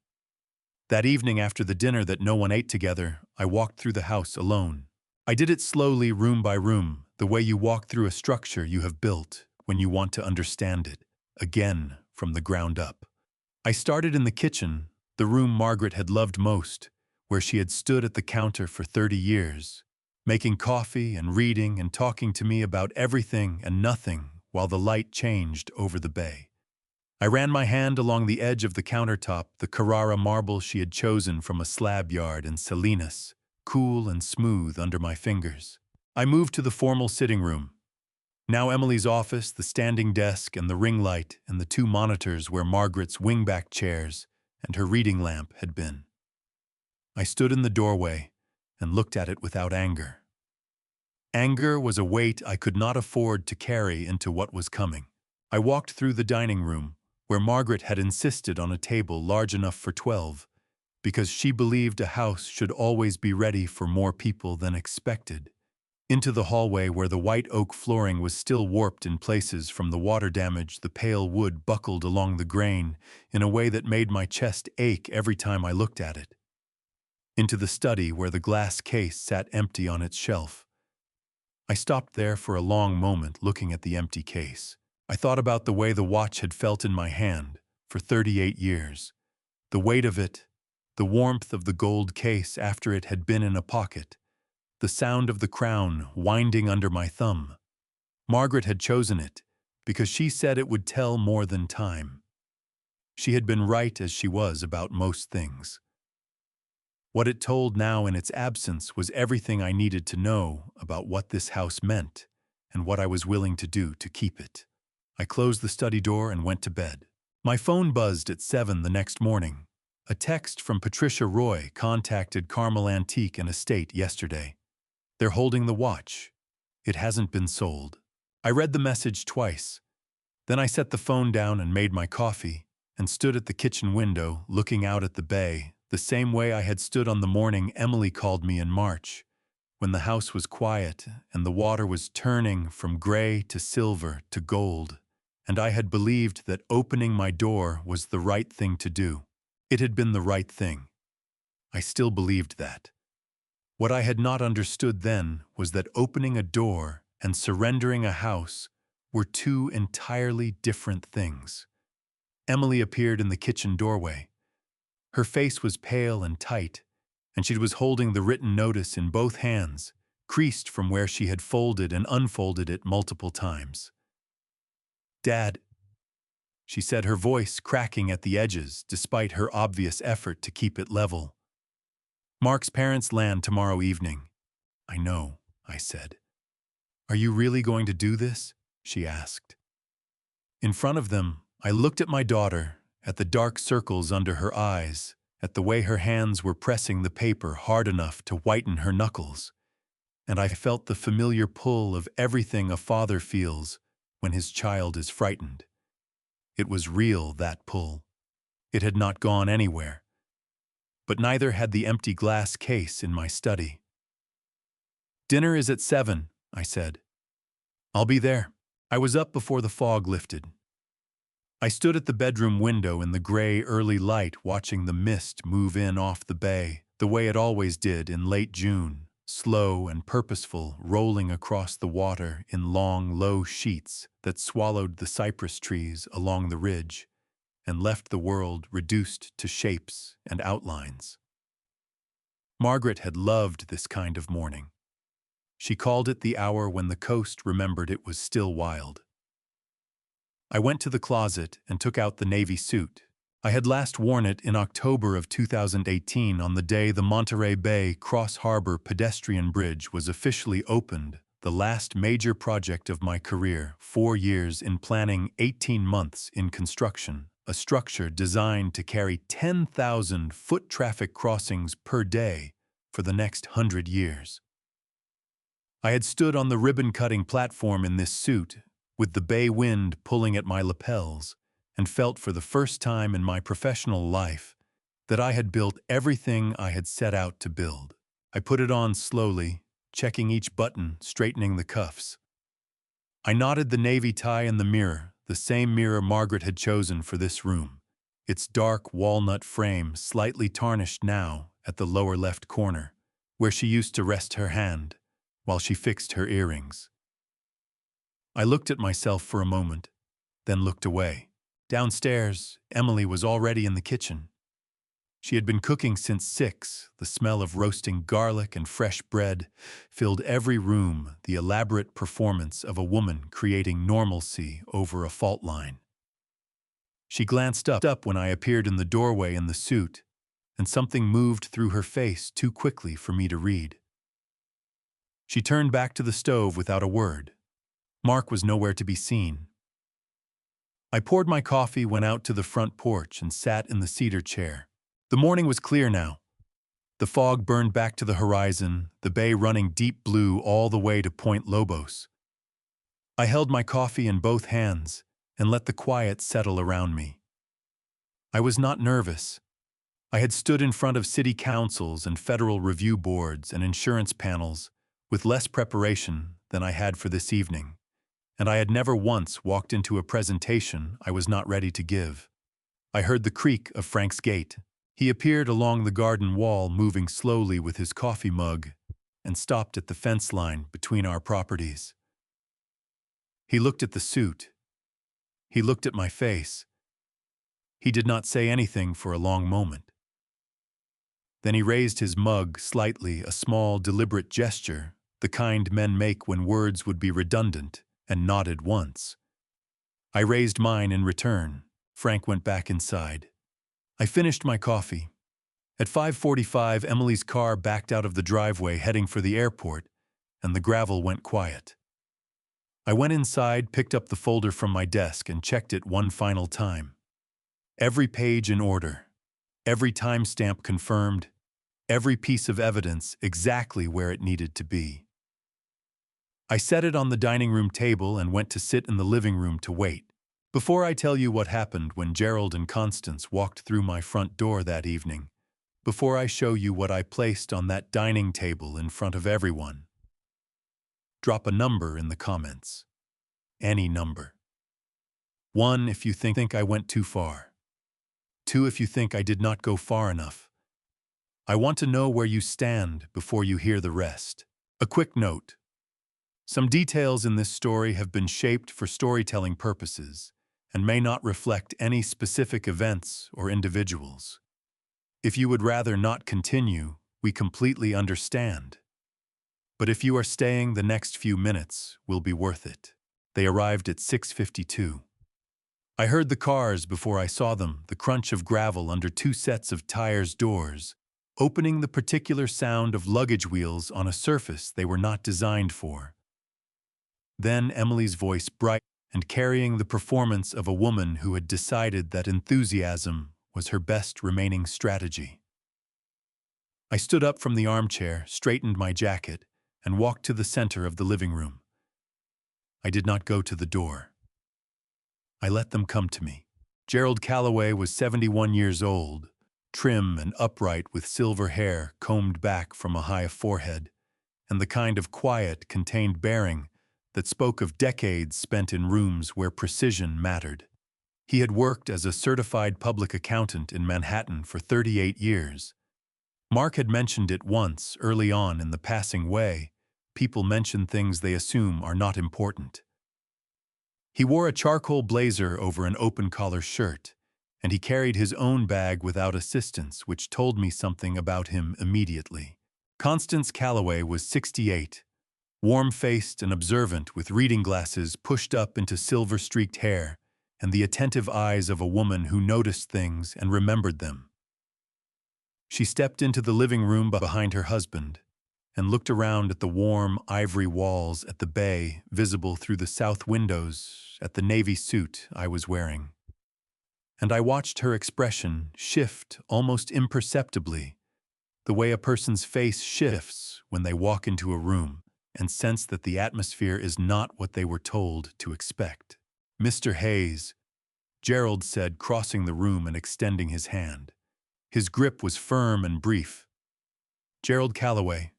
That evening after the dinner that no one ate together, I walked through the house alone. I did it slowly, room by room, the way you walk through a structure you have built when you want to understand it, again from the ground up. I started in the kitchen, the room Margaret had loved most, where she had stood at the counter for 30 years, making coffee and reading and talking to me about everything and nothing while the light changed over the bay. I ran my hand along the edge of the countertop, the Carrara marble she had chosen from a slab yard in Salinas, cool and smooth under my fingers. I moved to the formal sitting room. Now Emily's office, the standing desk and the ring light and the two monitors where Margaret's wingback chairs and her reading lamp had been. I stood in the doorway and looked at it without anger. Anger was a weight I could not afford to carry into what was coming. I walked through the dining room, where Margaret had insisted on a table large enough for 12, because she believed a house should always be ready for more people than expected, into the hallway where the white oak flooring was still warped in places from the water damage. The pale wood buckled along the grain in a way that made my chest ache every time I looked at it. Into the study where the glass case sat empty on its shelf. I stopped there for a long moment looking at the empty case. I thought about the way the watch had felt in my hand for 38 years. The weight of it, the warmth of the gold case after it had been in a pocket, the sound of the crown winding under my thumb. Margaret had chosen it because she said it would tell more than time. She had been right as she was about most things. What it told now in its absence was everything I needed to know about what this house meant and what I was willing to do to keep it. I closed the study door and went to bed. My phone buzzed at 7 the next morning. A text from Patricia Roy contacted Carmel Antique and Estate yesterday. They're holding the watch. It hasn't been sold. I read the message twice. Then I set the phone down and made my coffee and stood at the kitchen window looking out at the bay, the same way I had stood on the morning Emily called me in March, when the house was quiet and the water was turning from gray to silver to gold, and I had believed that opening my door was the right thing to do. It had been the right thing. I still believed that. What I had not understood then was that opening a door and surrendering a house were two entirely different things. Emily appeared in the kitchen doorway. Her face was pale and tight, and she was holding the written notice in both hands, creased from where she had folded and unfolded it multiple times. "Dad," she said, her voice cracking at the edges despite her obvious effort to keep it level. "Mark's parents land tomorrow evening." "I know," I said. "Are you really going to do this?" she asked. In front of them, I looked at my daughter, at the dark circles under her eyes, at the way her hands were pressing the paper hard enough to whiten her knuckles, and I felt the familiar pull of everything a father feels when his child is frightened. It was real, that pull. It had not gone anywhere. But neither had the empty glass case in my study. "Dinner is at 7, I said. "I'll be there." I was up before the fog lifted. I stood at the bedroom window in the gray early light watching the mist move in off the bay, the way it always did in late June, slow and purposeful, rolling across the water in long, low sheets that swallowed the cypress trees along the ridge and left the world reduced to shapes and outlines. Margaret had loved this kind of morning. She called it the hour when the coast remembered it was still wild. I went to the closet and took out the navy suit. I had last worn it in October of 2018 on the day the Monterey Bay Cross Harbor pedestrian bridge was officially opened, the last major project of my career, 4 years in planning, 18 months in construction, a structure designed to carry 10,000 foot traffic crossings per day for the next 100 years. I had stood on the ribbon-cutting platform in this suit, with the bay wind pulling at my lapels, and felt for the first time in my professional life that I had built everything I had set out to build. I put it on slowly, checking each button, straightening the cuffs. I knotted the navy tie in the mirror, the same mirror Margaret had chosen for this room, its dark walnut frame slightly tarnished now at the lower left corner, where she used to rest her hand while she fixed her earrings. I looked at myself for a moment, then looked away. Downstairs, Emily was already in the kitchen. She had been cooking since 6. The smell of roasting garlic and fresh bread filled every room, the elaborate performance of a woman creating normalcy over a fault line. She glanced up when I appeared in the doorway in the suit, and something moved through her face too quickly for me to read. She turned back to the stove without a word. Mark was nowhere to be seen. I poured my coffee, went out to the front porch, and sat in the cedar chair. The morning was clear now. The fog burned back to the horizon, the bay running deep blue all the way to Point Lobos. I held my coffee in both hands and let the quiet settle around me. I was not nervous. I had stood in front of city councils and federal review boards and insurance panels with less preparation than I had for this evening, and I had never once walked into a presentation I was not ready to give. I heard the creak of Frank's gate. He appeared along the garden wall, moving slowly with his coffee mug, and stopped at the fence line between our properties. He looked at the suit. He looked at my face. He did not say anything for a long moment. Then he raised his mug slightly, a small, deliberate gesture, the kind men make when words would be redundant, and nodded once. I raised mine in return. Frank went back inside. I finished my coffee. At 5:45, Emily's car backed out of the driveway heading for the airport, and the gravel went quiet. I went inside, picked up the folder from my desk, and checked it one final time. Every page in order, every timestamp confirmed, every piece of evidence exactly where it needed to be. I set it on the dining room table and went to sit in the living room to wait. Before I tell you what happened when Gerald and Constance walked through my front door that evening, before I show you what I placed on that dining table in front of everyone, drop a number in the comments. Any number. 1 if you think I went too far. 2 if you think I did not go far enough. I want to know where you stand before you hear the rest. A quick note. Some details in this story have been shaped for storytelling purposes and may not reflect any specific events or individuals. If you would rather not continue, we completely understand. But if you are staying, the next few minutes will be worth it. They arrived at 6:52. I heard the cars before I saw them, the crunch of gravel under 2 sets of tires' doors, opening, the particular sound of luggage wheels on a surface they were not designed for. Then Emily's voice, bright and carrying the performance of a woman who had decided that enthusiasm was her best remaining strategy. I stood up from the armchair, straightened my jacket, and walked to the center of the living room. I did not go to the door. I let them come to me. Gerald Calloway was 71 years old, trim and upright with silver hair combed back from a high forehead, and the kind of quiet, contained bearing that spoke of decades spent in rooms where precision mattered. He had worked as a certified public accountant in Manhattan for 38 years. Mark had mentioned it once, early on, in the passing way. People mention things they assume are not important. He wore a charcoal blazer over an open-collar shirt, and he carried his own bag without assistance, which told me something about him immediately. Constance Calloway was 68, warm-faced and observant, with reading glasses pushed up into silver-streaked hair, and the attentive eyes of a woman who noticed things and remembered them. She stepped into the living room behind her husband and looked around at the warm ivory walls, at the bay visible through the south windows, at the navy suit I was wearing. And I watched her expression shift almost imperceptibly, the way a person's face shifts when they walk into a room and sense that the atmosphere is not what they were told to expect. "Mr. Hayes," Gerald said, crossing the room and extending his hand. His grip was firm and brief. "Gerald Calloway,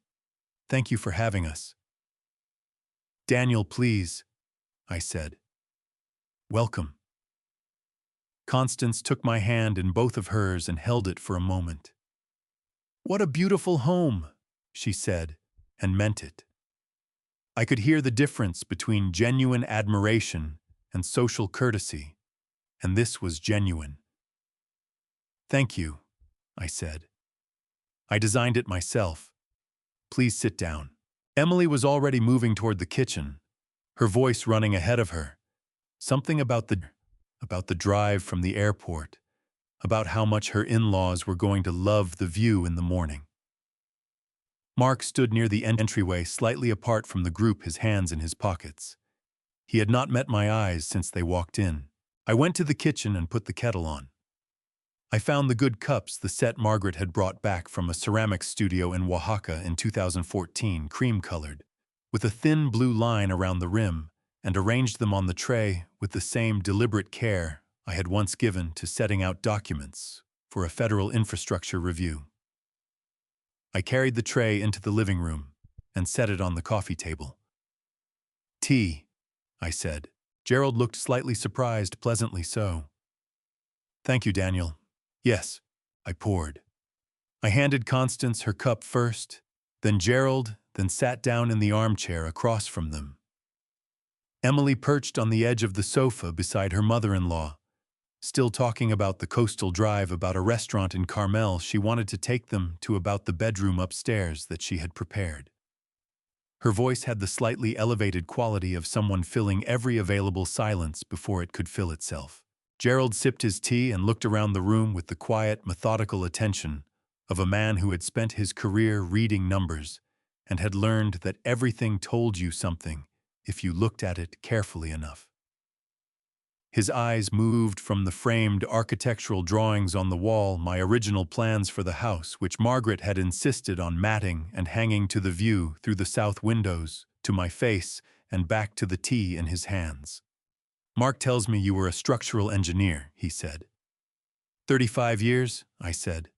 thank you for having us." "Daniel, please," I said. "Welcome." Constance took my hand in both of hers and held it for a moment. "What a beautiful home," she said, and meant it. I could hear the difference between genuine admiration and social courtesy, and this was genuine. "Thank you," I said. I designed it myself. Please sit down. Emily was already moving toward the kitchen, her voice running ahead of her. Something about the drive from the airport, about how much her in-laws were going to love the view in the morning. Mark stood near the entryway, slightly apart from the group, his hands in his pockets. He had not met my eyes since they walked in. I went to the kitchen and put the kettle on. I found the good cups, the set Margaret had brought back from a ceramics studio in Oaxaca in 2014, cream-colored, with a thin blue line around the rim, and arranged them on the tray with the same deliberate care I had once given to setting out documents for a federal infrastructure review. I carried the tray into the living room and set it on the coffee table. "Tea," I said. Gerald looked slightly surprised, pleasantly so. "Thank you, Daniel." "Yes," I poured. I handed Constance her cup first, then Gerald, then sat down in the armchair across from them. Emily perched on the edge of the sofa beside her mother-in-law, still talking about the coastal drive, about a restaurant in Carmel she wanted to take them to, about the bedroom upstairs that she had prepared. Her voice had the slightly elevated quality of someone filling every available silence before it could fill itself. Gerald sipped his tea and looked around the room with the quiet, methodical attention of a man who had spent his career reading numbers and had learned that everything told you something if you looked at it carefully enough. His eyes moved from the framed architectural drawings on the wall, my original plans for the house, which Margaret had insisted on matting and hanging to the view through the south windows, to my face, and back to the tea in his hands. "Mark tells me you were a structural engineer," he said. 35 years, I said.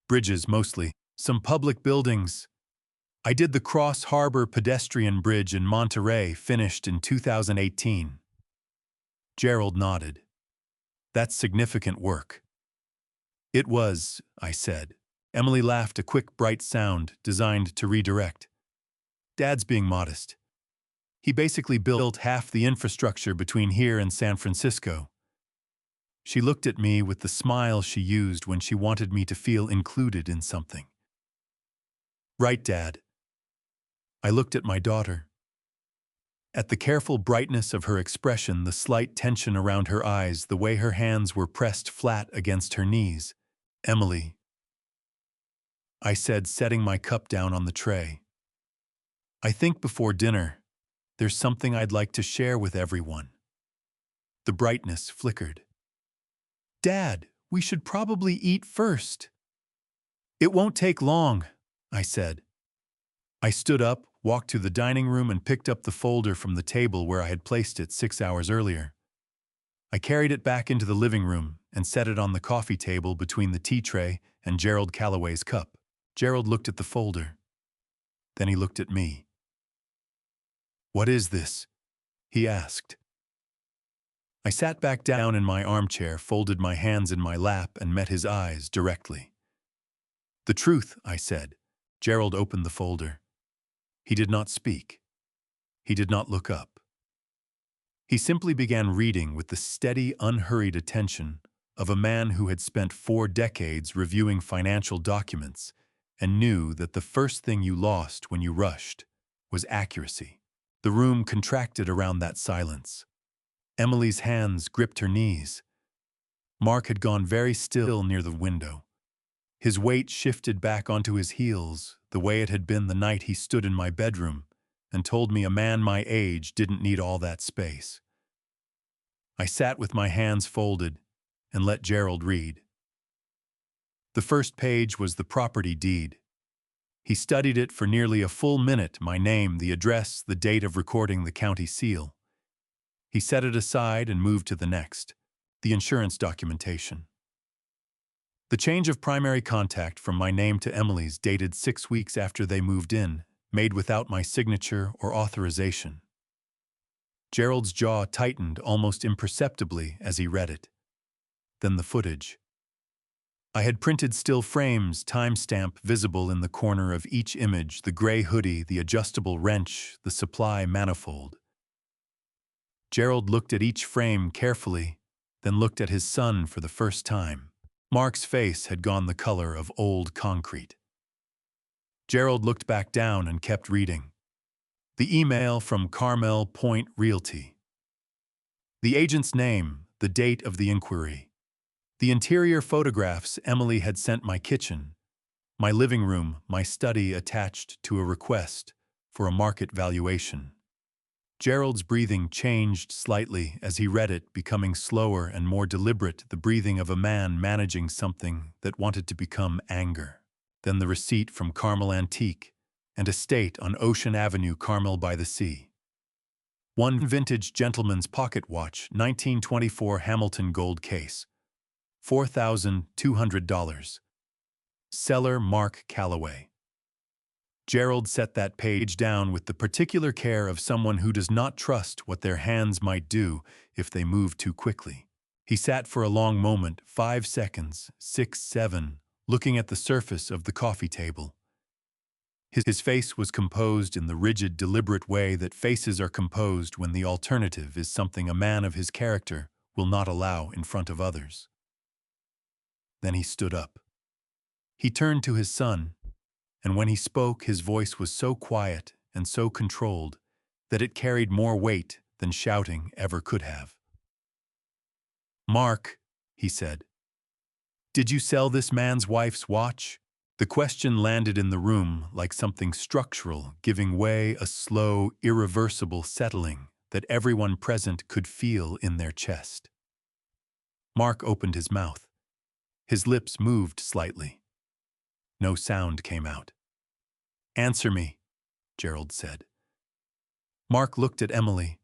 "Bridges, mostly. Some public buildings. I did the Cross Harbor pedestrian bridge in Monterey, finished in 2018. Gerald nodded. "That's significant work." "It was," I said. Emily laughed, a quick, bright sound designed to redirect. "Dad's being modest. He basically built half the infrastructure between here and San Francisco." She looked at me with the smile she used when she wanted me to feel included in something. "Right, Dad." I looked at my daughter. At the careful brightness of her expression, the slight tension around her eyes, the way her hands were pressed flat against her knees. "Emily," I said, setting my cup down on the tray. "I think before dinner, there's something I'd like to share with everyone." The brightness flickered. "Dad, we should probably eat first." "It won't take long," I said. I stood up, walked to the dining room, and picked up the folder from the table where I had placed it 6 hours earlier. I carried it back into the living room and set it on the coffee table between the tea tray and Gerald Calloway's cup. Gerald looked at the folder. Then he looked at me. "What is this?" he asked. I sat back down in my armchair, folded my hands in my lap, and met his eyes directly. "The truth," I said. Gerald opened the folder. He did not speak. He did not look up. He simply began reading with the steady, unhurried attention of a man who had spent 4 decades reviewing financial documents and knew that the first thing you lost when you rushed was accuracy. The room contracted around that silence. Emily's hands gripped her knees. Mark had gone very still near the window. His weight shifted back onto his heels, the way it had been the night he stood in my bedroom and told me a man my age didn't need all that space. I sat with my hands folded and let Gerald read. The first page was the property deed. He studied it for nearly a full minute, my name, the address, the date of recording, the county seal. He set it aside and moved to the next, the insurance documentation. The change of primary contact from my name to Emily's, dated 6 weeks after they moved in, made without my signature or authorization. Gerald's jaw tightened almost imperceptibly as he read it. Then the footage. I had printed still frames, timestamp visible in the corner of each image, the gray hoodie, the adjustable wrench, the supply manifold. Gerald looked at each frame carefully, then looked at his son for the first time. Mark's face had gone the color of old concrete. Gerald looked back down and kept reading. The email from Carmel Point Realty. The agent's name, the date of the inquiry. The interior photographs Emily had sent my kitchen, my living room, my study attached to a request for a market valuation. Gerald's breathing changed slightly as he read it, becoming slower and more deliberate, the breathing of a man managing something that wanted to become anger. Then the receipt from Carmel Antique and Estate on Ocean Avenue, Carmel by the Sea. One vintage gentleman's pocket watch, 1924 Hamilton gold case, $4,200. Seller Mark Calloway. Gerald set that page down with the particular care of someone who does not trust what their hands might do if they move too quickly. He sat for a long moment, 5 seconds, 6, 7, looking at the surface of the coffee table. His face was composed in the rigid, deliberate way that faces are composed when the alternative is something a man of his character will not allow in front of others. Then he stood up. He turned to his son, and when he spoke, his voice was so quiet and so controlled that it carried more weight than shouting ever could have. "Mark," he said, "did you sell this man's wife's watch?" The question landed in the room like something structural, giving way a slow, irreversible settling that everyone present could feel in their chest. Mark opened his mouth. His lips moved slightly. No sound came out. "Answer me," Gerald said. Mark looked at Emily.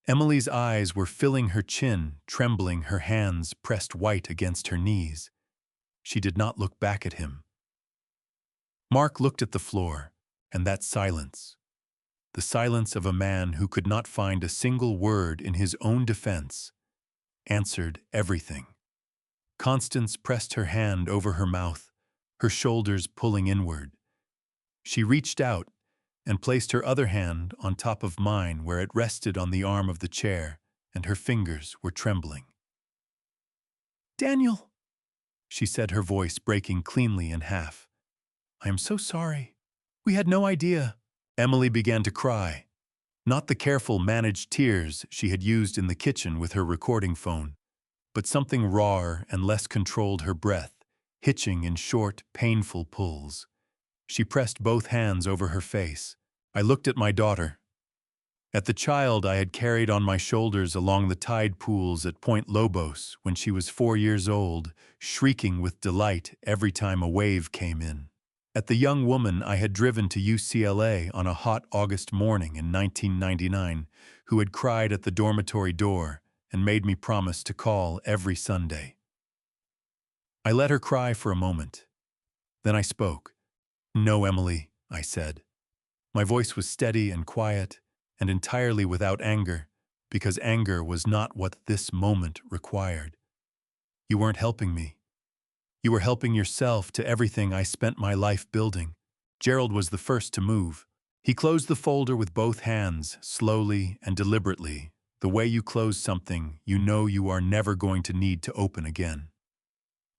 Emily's eyes were filling her chin, trembling, her hands pressed white against her knees. She did not look back at him. Mark looked at the floor, and that silence, the silence of a man who could not find a single word in his own defense, answered everything. Constance pressed her hand over her mouth, her shoulders pulling inward. She reached out and placed her other hand on top of mine where it rested on the arm of the chair, and her fingers were trembling. "Daniel," she said, her voice breaking cleanly in half. "I am so sorry. We had no idea." Emily began to cry. Not the careful, managed tears she had used in the kitchen with her recording phone, but something rawer and less controlled, her breath, hitching in short, painful pulls. She pressed both hands over her face. I looked at my daughter, at the child I had carried on my shoulders along the tide pools at Point Lobos when she was 4 years old, shrieking with delight every time a wave came in. At the young woman I had driven to UCLA on a hot August morning in 1999, who had cried at the dormitory door and made me promise to call every Sunday. I let her cry for a moment. Then I spoke. "No, Emily," I said. My voice was steady and quiet, and entirely without anger, because anger was not what this moment required. "You weren't helping me. You were helping yourself to everything I spent my life building." Gerald was the first to move. He closed the folder with both hands, slowly and deliberately, the way you close something you know you are never going to need to open again.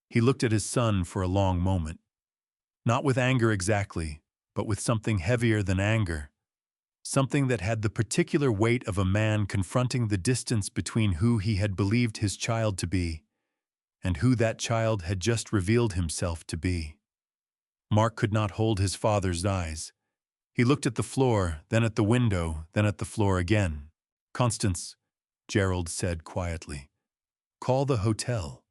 He looked at his son for a long moment. Not with anger exactly, but with something heavier than anger. Something that had the particular weight of a man confronting the distance between who he had believed his child to be and who that child had just revealed himself to be. Mark could not hold his father's eyes. He looked at the floor, then at the window, then at the floor again. "Constance," Gerald said quietly, "call the hotel."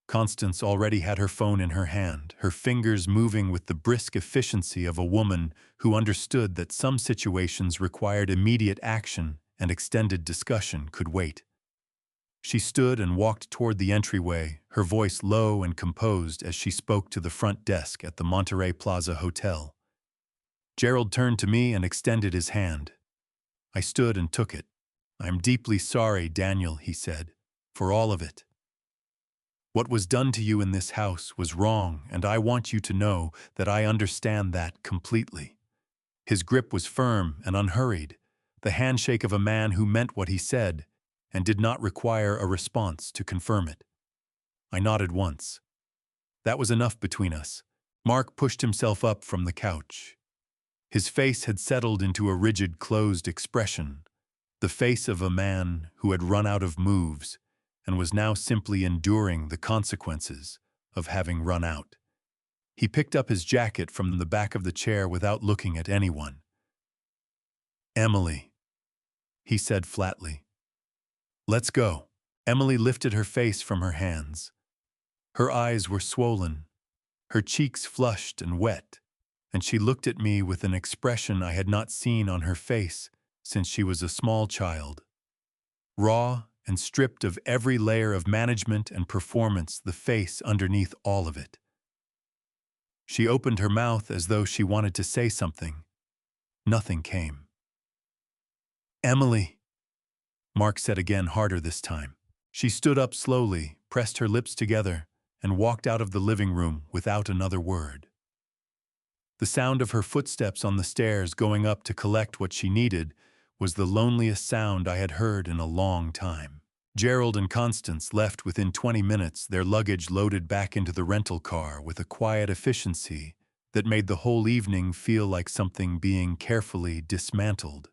Constance already had her phone in her hand, her fingers moving with the brisk efficiency of a woman who understood that some situations required immediate action and extended discussion could wait. She stood and walked toward the entryway, her voice low and composed as she spoke to the front desk at the Monterey Plaza Hotel. Gerald turned to me and extended his hand. I stood and took it. "I am deeply sorry, Daniel," he said, "for all of it. What was done to you in this house was wrong, and I want you to know that I understand that completely." His grip was firm and unhurried, the handshake of a man who meant what he said and did not require a response to confirm it. I nodded once. That was enough between us. Mark pushed himself up from the couch. His face had settled into a rigid, closed expression, the face of a man who had run out of moves and was now simply enduring the consequences of having run out. He picked up his jacket from the back of the chair without looking at anyone. "Emily," he said flatly. "Let's go." Emily lifted her face from her hands. Her eyes were swollen, her cheeks flushed and wet, and she looked at me with an expression I had not seen on her face since she was a small child. Raw and stripped of every layer of management and performance, the face underneath all of it. She opened her mouth as though she wanted to say something. Nothing came. "Emily," Mark said again, harder this time. She stood up slowly, pressed her lips together, and walked out of the living room without another word. The sound of her footsteps on the stairs going up to collect what she needed was the loneliest sound I had heard in a long time. Gerald and Constance left within 20 minutes, their luggage loaded back into the rental car with a quiet efficiency that made the whole evening feel like something being carefully dismantled.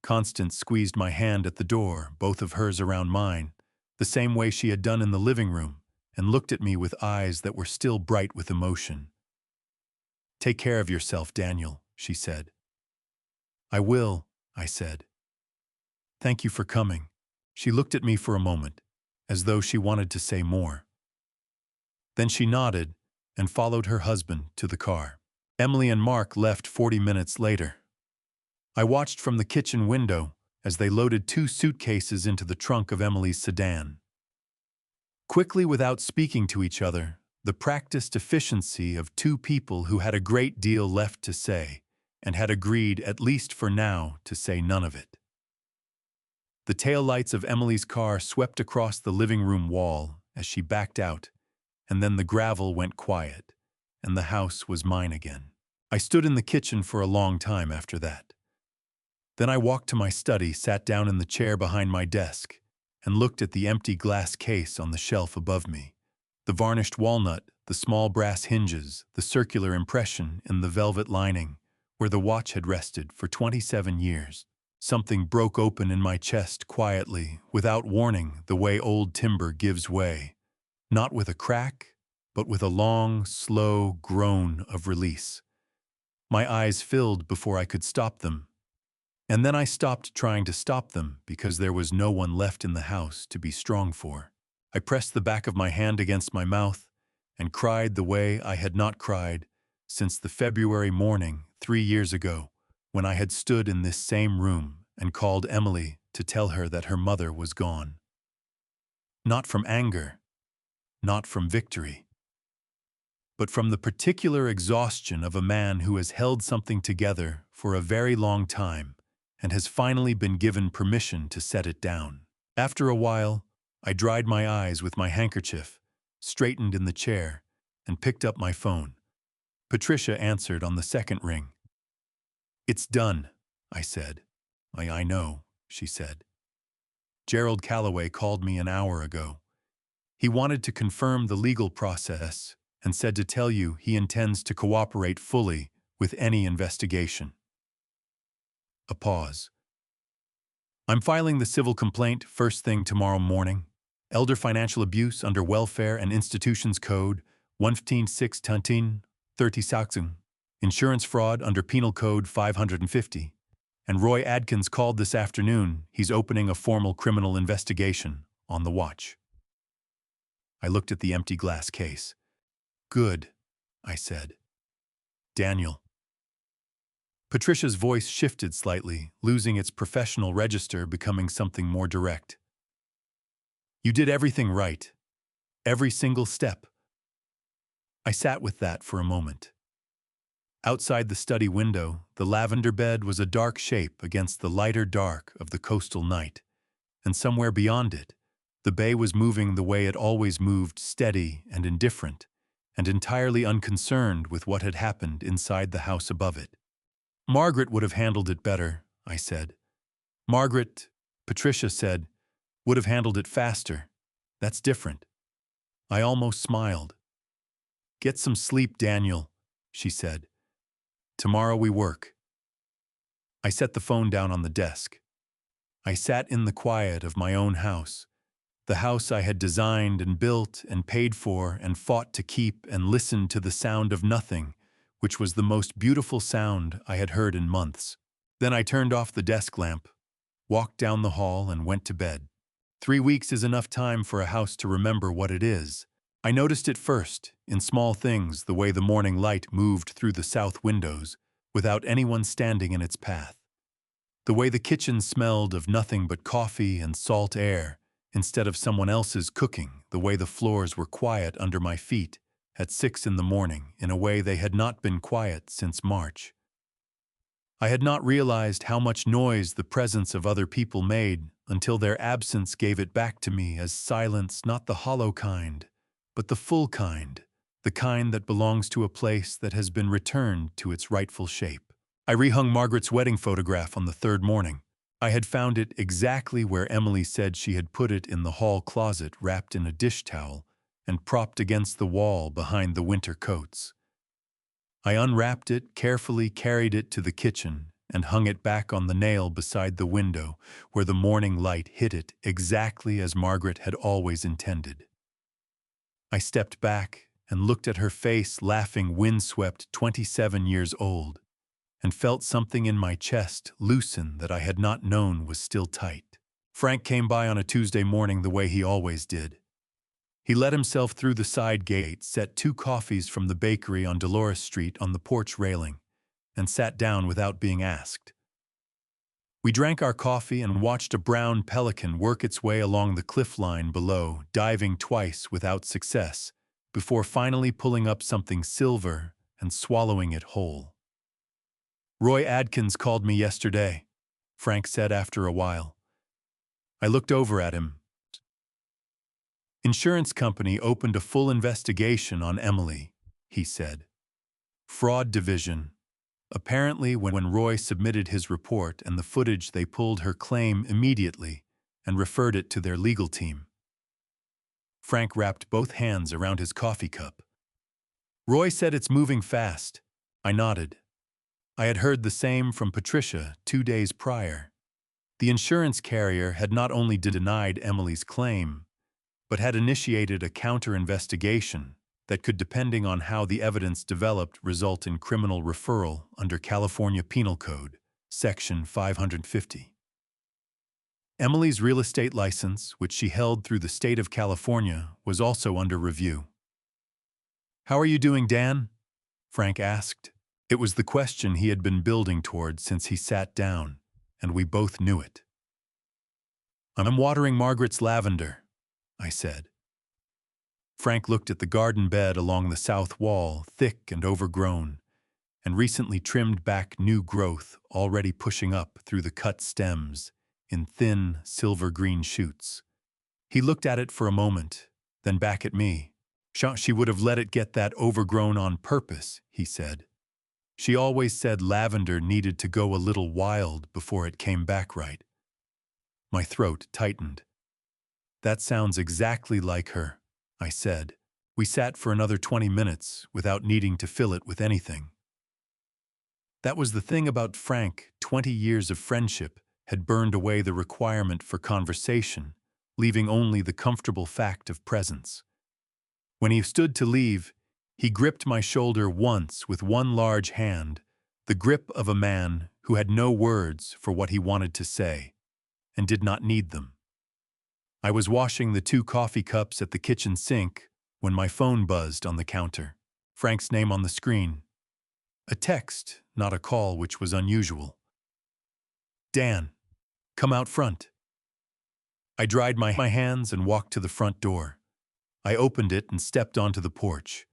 Constance squeezed my hand at the door, both of hers around mine, the same way she had done in the living room, and looked at me with eyes that were still bright with emotion. "Take care of yourself, Daniel," she said. "I will," I said. "Thank you for coming." She looked at me for a moment, as though she wanted to say more. Then she nodded and followed her husband to the car. Emily and Mark left 40 minutes later. I watched from the kitchen window as they loaded 2 suitcases into the trunk of Emily's sedan. Quickly, without speaking to each other, the practiced efficiency of 2 people who had a great deal left to say and had agreed, at least for now, to say none of it. The taillights of Emily's car swept across the living room wall as she backed out, and then the gravel went quiet, and the house was mine again. I stood in the kitchen for a long time after that. Then I walked to my study, sat down in the chair behind my desk, and looked at the empty glass case on the shelf above me. The varnished walnut, the small brass hinges, the circular impression in the velvet lining, where the watch had rested for 27 years. Something broke open in my chest quietly, without warning, the way old timber gives way. Not with a crack, but with a long, slow groan of release. My eyes filled before I could stop them. And then I stopped trying to stop them because there was no one left in the house to be strong for. I pressed the back of my hand against my mouth and cried the way I had not cried since the February morning 3 years ago, when I had stood in this same room and called Emily to tell her that her mother was gone. Not from anger, not from victory, but from the particular exhaustion of a man who has held something together for a very long time and has finally been given permission to set it down. After a while, I dried my eyes with my handkerchief, straightened in the chair, and picked up my phone. Patricia answered on the second ring. "It's done," I said. I know," she said. "Gerald Calloway called me an hour ago. He wanted to confirm the legal process and said to tell you he intends to cooperate fully with any investigation." A pause. "I'm filing the civil complaint first thing tomorrow morning. Elder financial abuse under Welfare and Institutions Code 156-30. Insurance fraud under Penal Code 550. And Roy Adkins called this afternoon. He's opening a formal criminal investigation on the watch." I looked at the empty glass case. "Good," I said. "Daniel." Patricia's voice shifted slightly, losing its professional register, becoming something more direct. "You did everything right. Every single step." I sat with that for a moment. Outside the study window, the lavender bed was a dark shape against the lighter dark of the coastal night, and somewhere beyond it, the bay was moving the way it always moved, steady and indifferent, and entirely unconcerned with what had happened inside the house above it. "Margaret would have handled it better," I said. "Margaret," Patricia said, "would have handled it faster. That's different." I almost smiled. "Get some sleep, Daniel," she said. "Tomorrow we work." I set the phone down on the desk. I sat in the quiet of my own house, the house I had designed and built and paid for and fought to keep, and listened to the sound of nothing, which was the most beautiful sound I had heard in months. Then I turned off the desk lamp, walked down the hall, and went to bed. 3 weeks is enough time for a house to remember what it is. I noticed it first, in small things, the way the morning light moved through the south windows, without anyone standing in its path. The way the kitchen smelled of nothing but coffee and salt air, instead of someone else's cooking, the way the floors were quiet under my feet at 6 in the morning in a way they had not been quiet since March. I had not realized how much noise the presence of other people made until their absence gave it back to me as silence, not the hollow kind, but the full kind, the kind that belongs to a place that has been returned to its rightful shape. I rehung Margaret's wedding photograph on the third morning. I had found it exactly where Emily said she had put it, in the hall closet, wrapped in a dish towel and propped against the wall behind the winter coats. I unwrapped it, carefully carried it to the kitchen, and hung it back on the nail beside the window, where the morning light hit it exactly as Margaret had always intended. I stepped back and looked at her face, laughing, windswept, 27 years old, and felt something in my chest loosen that I had not known was still tight. Frank came by on a Tuesday morning the way he always did. He let himself through the side gate, set 2 coffees from the bakery on Dolores Street on the porch railing, and sat down without being asked. We drank our coffee and watched a brown pelican work its way along the cliff line below, diving twice without success, before finally pulling up something silver and swallowing it whole. "Roy Adkins called me yesterday," Frank said after a while. I looked over at him. "Insurance company opened a full investigation on Emily," he said. "Fraud division. Apparently when Roy submitted his report and the footage, they pulled her claim immediately and referred it to their legal team." Frank wrapped both hands around his coffee cup. "Roy said it's moving fast." I nodded. I had heard the same from Patricia 2 days prior. The insurance carrier had not only denied Emily's claim, but had initiated a counter-investigation that could, depending on how the evidence developed, result in criminal referral under California Penal Code, Section 550. Emily's real estate license, which she held through the state of California, was also under review. "How are you doing, Dan?" Frank asked. It was the question he had been building toward since he sat down, and we both knew it. "I'm watering Margaret's lavender," I said. Frank looked at the garden bed along the south wall, thick and overgrown, and recently trimmed back new growth already pushing up through the cut stems in thin, silver-green shoots. He looked at it for a moment, then back at me. "She would have let it get that overgrown on purpose," he said. "She always said lavender needed to go a little wild before it came back right." My throat tightened. "That sounds exactly like her," I said. We sat for another 20 minutes without needing to fill it with anything. That was the thing about Frank. 20 years of friendship had burned away the requirement for conversation, leaving only the comfortable fact of presence. When he stood to leave, he gripped my shoulder once with one large hand, the grip of a man who had no words for what he wanted to say, and did not need them. I was washing the 2 coffee cups at the kitchen sink when my phone buzzed on the counter. Frank's name on the screen. A text, not a call, which was unusual. "Dan, come out front." I dried my hands and walked to the front door. I opened it and stepped onto the porch.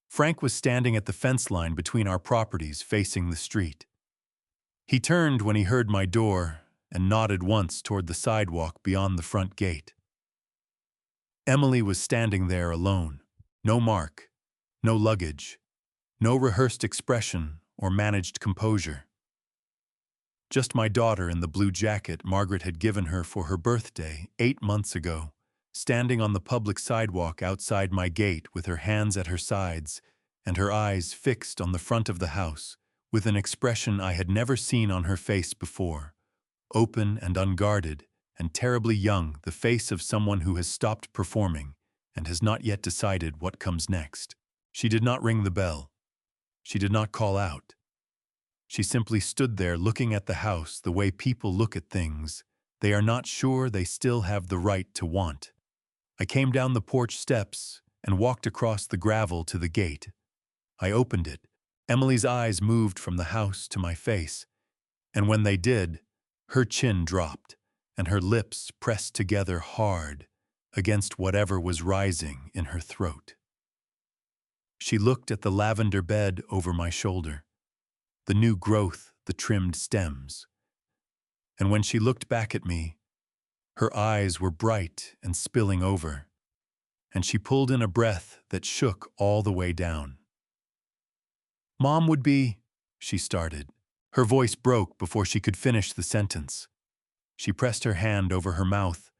Frank was standing at the fence line between our properties, facing the street. He turned when he heard my door and nodded once toward the sidewalk beyond the front gate. Emily was standing there alone. No mark, no luggage, no rehearsed expression or managed composure. Just my daughter in the blue jacket Margaret had given her for her birthday 8 months ago, standing on the public sidewalk outside my gate with her hands at her sides and her eyes fixed on the front of the house, with an expression I had never seen on her face before, open and unguarded, and terribly young, the face of someone who has stopped performing and has not yet decided what comes next. She did not ring the bell. She did not call out. She simply stood there looking at the house the way people look at things they are not sure they still have the right to want. I came down the porch steps and walked across the gravel to the gate. I opened it. Emily's eyes moved from the house to my face, and when they did, her chin dropped and her lips pressed together hard against whatever was rising in her throat. She looked at the lavender bed over my shoulder, the new growth, the trimmed stems. And when she looked back at me, her eyes were bright and spilling over, and she pulled in a breath that shook all the way down. "Mom would be," she started. Her voice broke before she could finish the sentence. She pressed her hand over her mouth,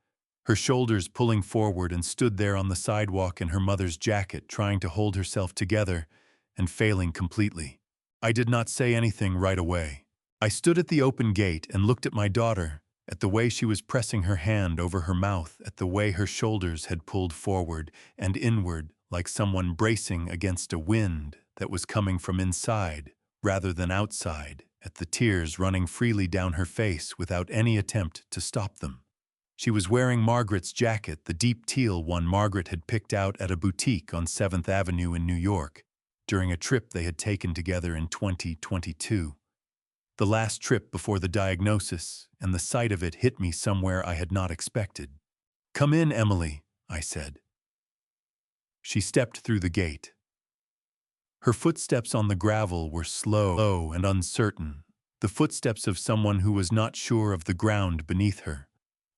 her shoulders pulling forward, and stood there on the sidewalk in her mother's jacket, trying to hold herself together and failing completely. I did not say anything right away. I stood at the open gate and looked at my daughter, at the way she was pressing her hand over her mouth, at the way her shoulders had pulled forward and inward like someone bracing against a wind that was coming from inside rather than outside, at the tears running freely down her face without any attempt to stop them. She was wearing Margaret's jacket, the deep teal one Margaret had picked out at a boutique on 7th Avenue in New York during a trip they had taken together in 2022. The last trip before the diagnosis, and the sight of it hit me somewhere I had not expected. "Come in, Emily," I said. She stepped through the gate. Her footsteps on the gravel were slow and uncertain, the footsteps of someone who was not sure of the ground beneath her.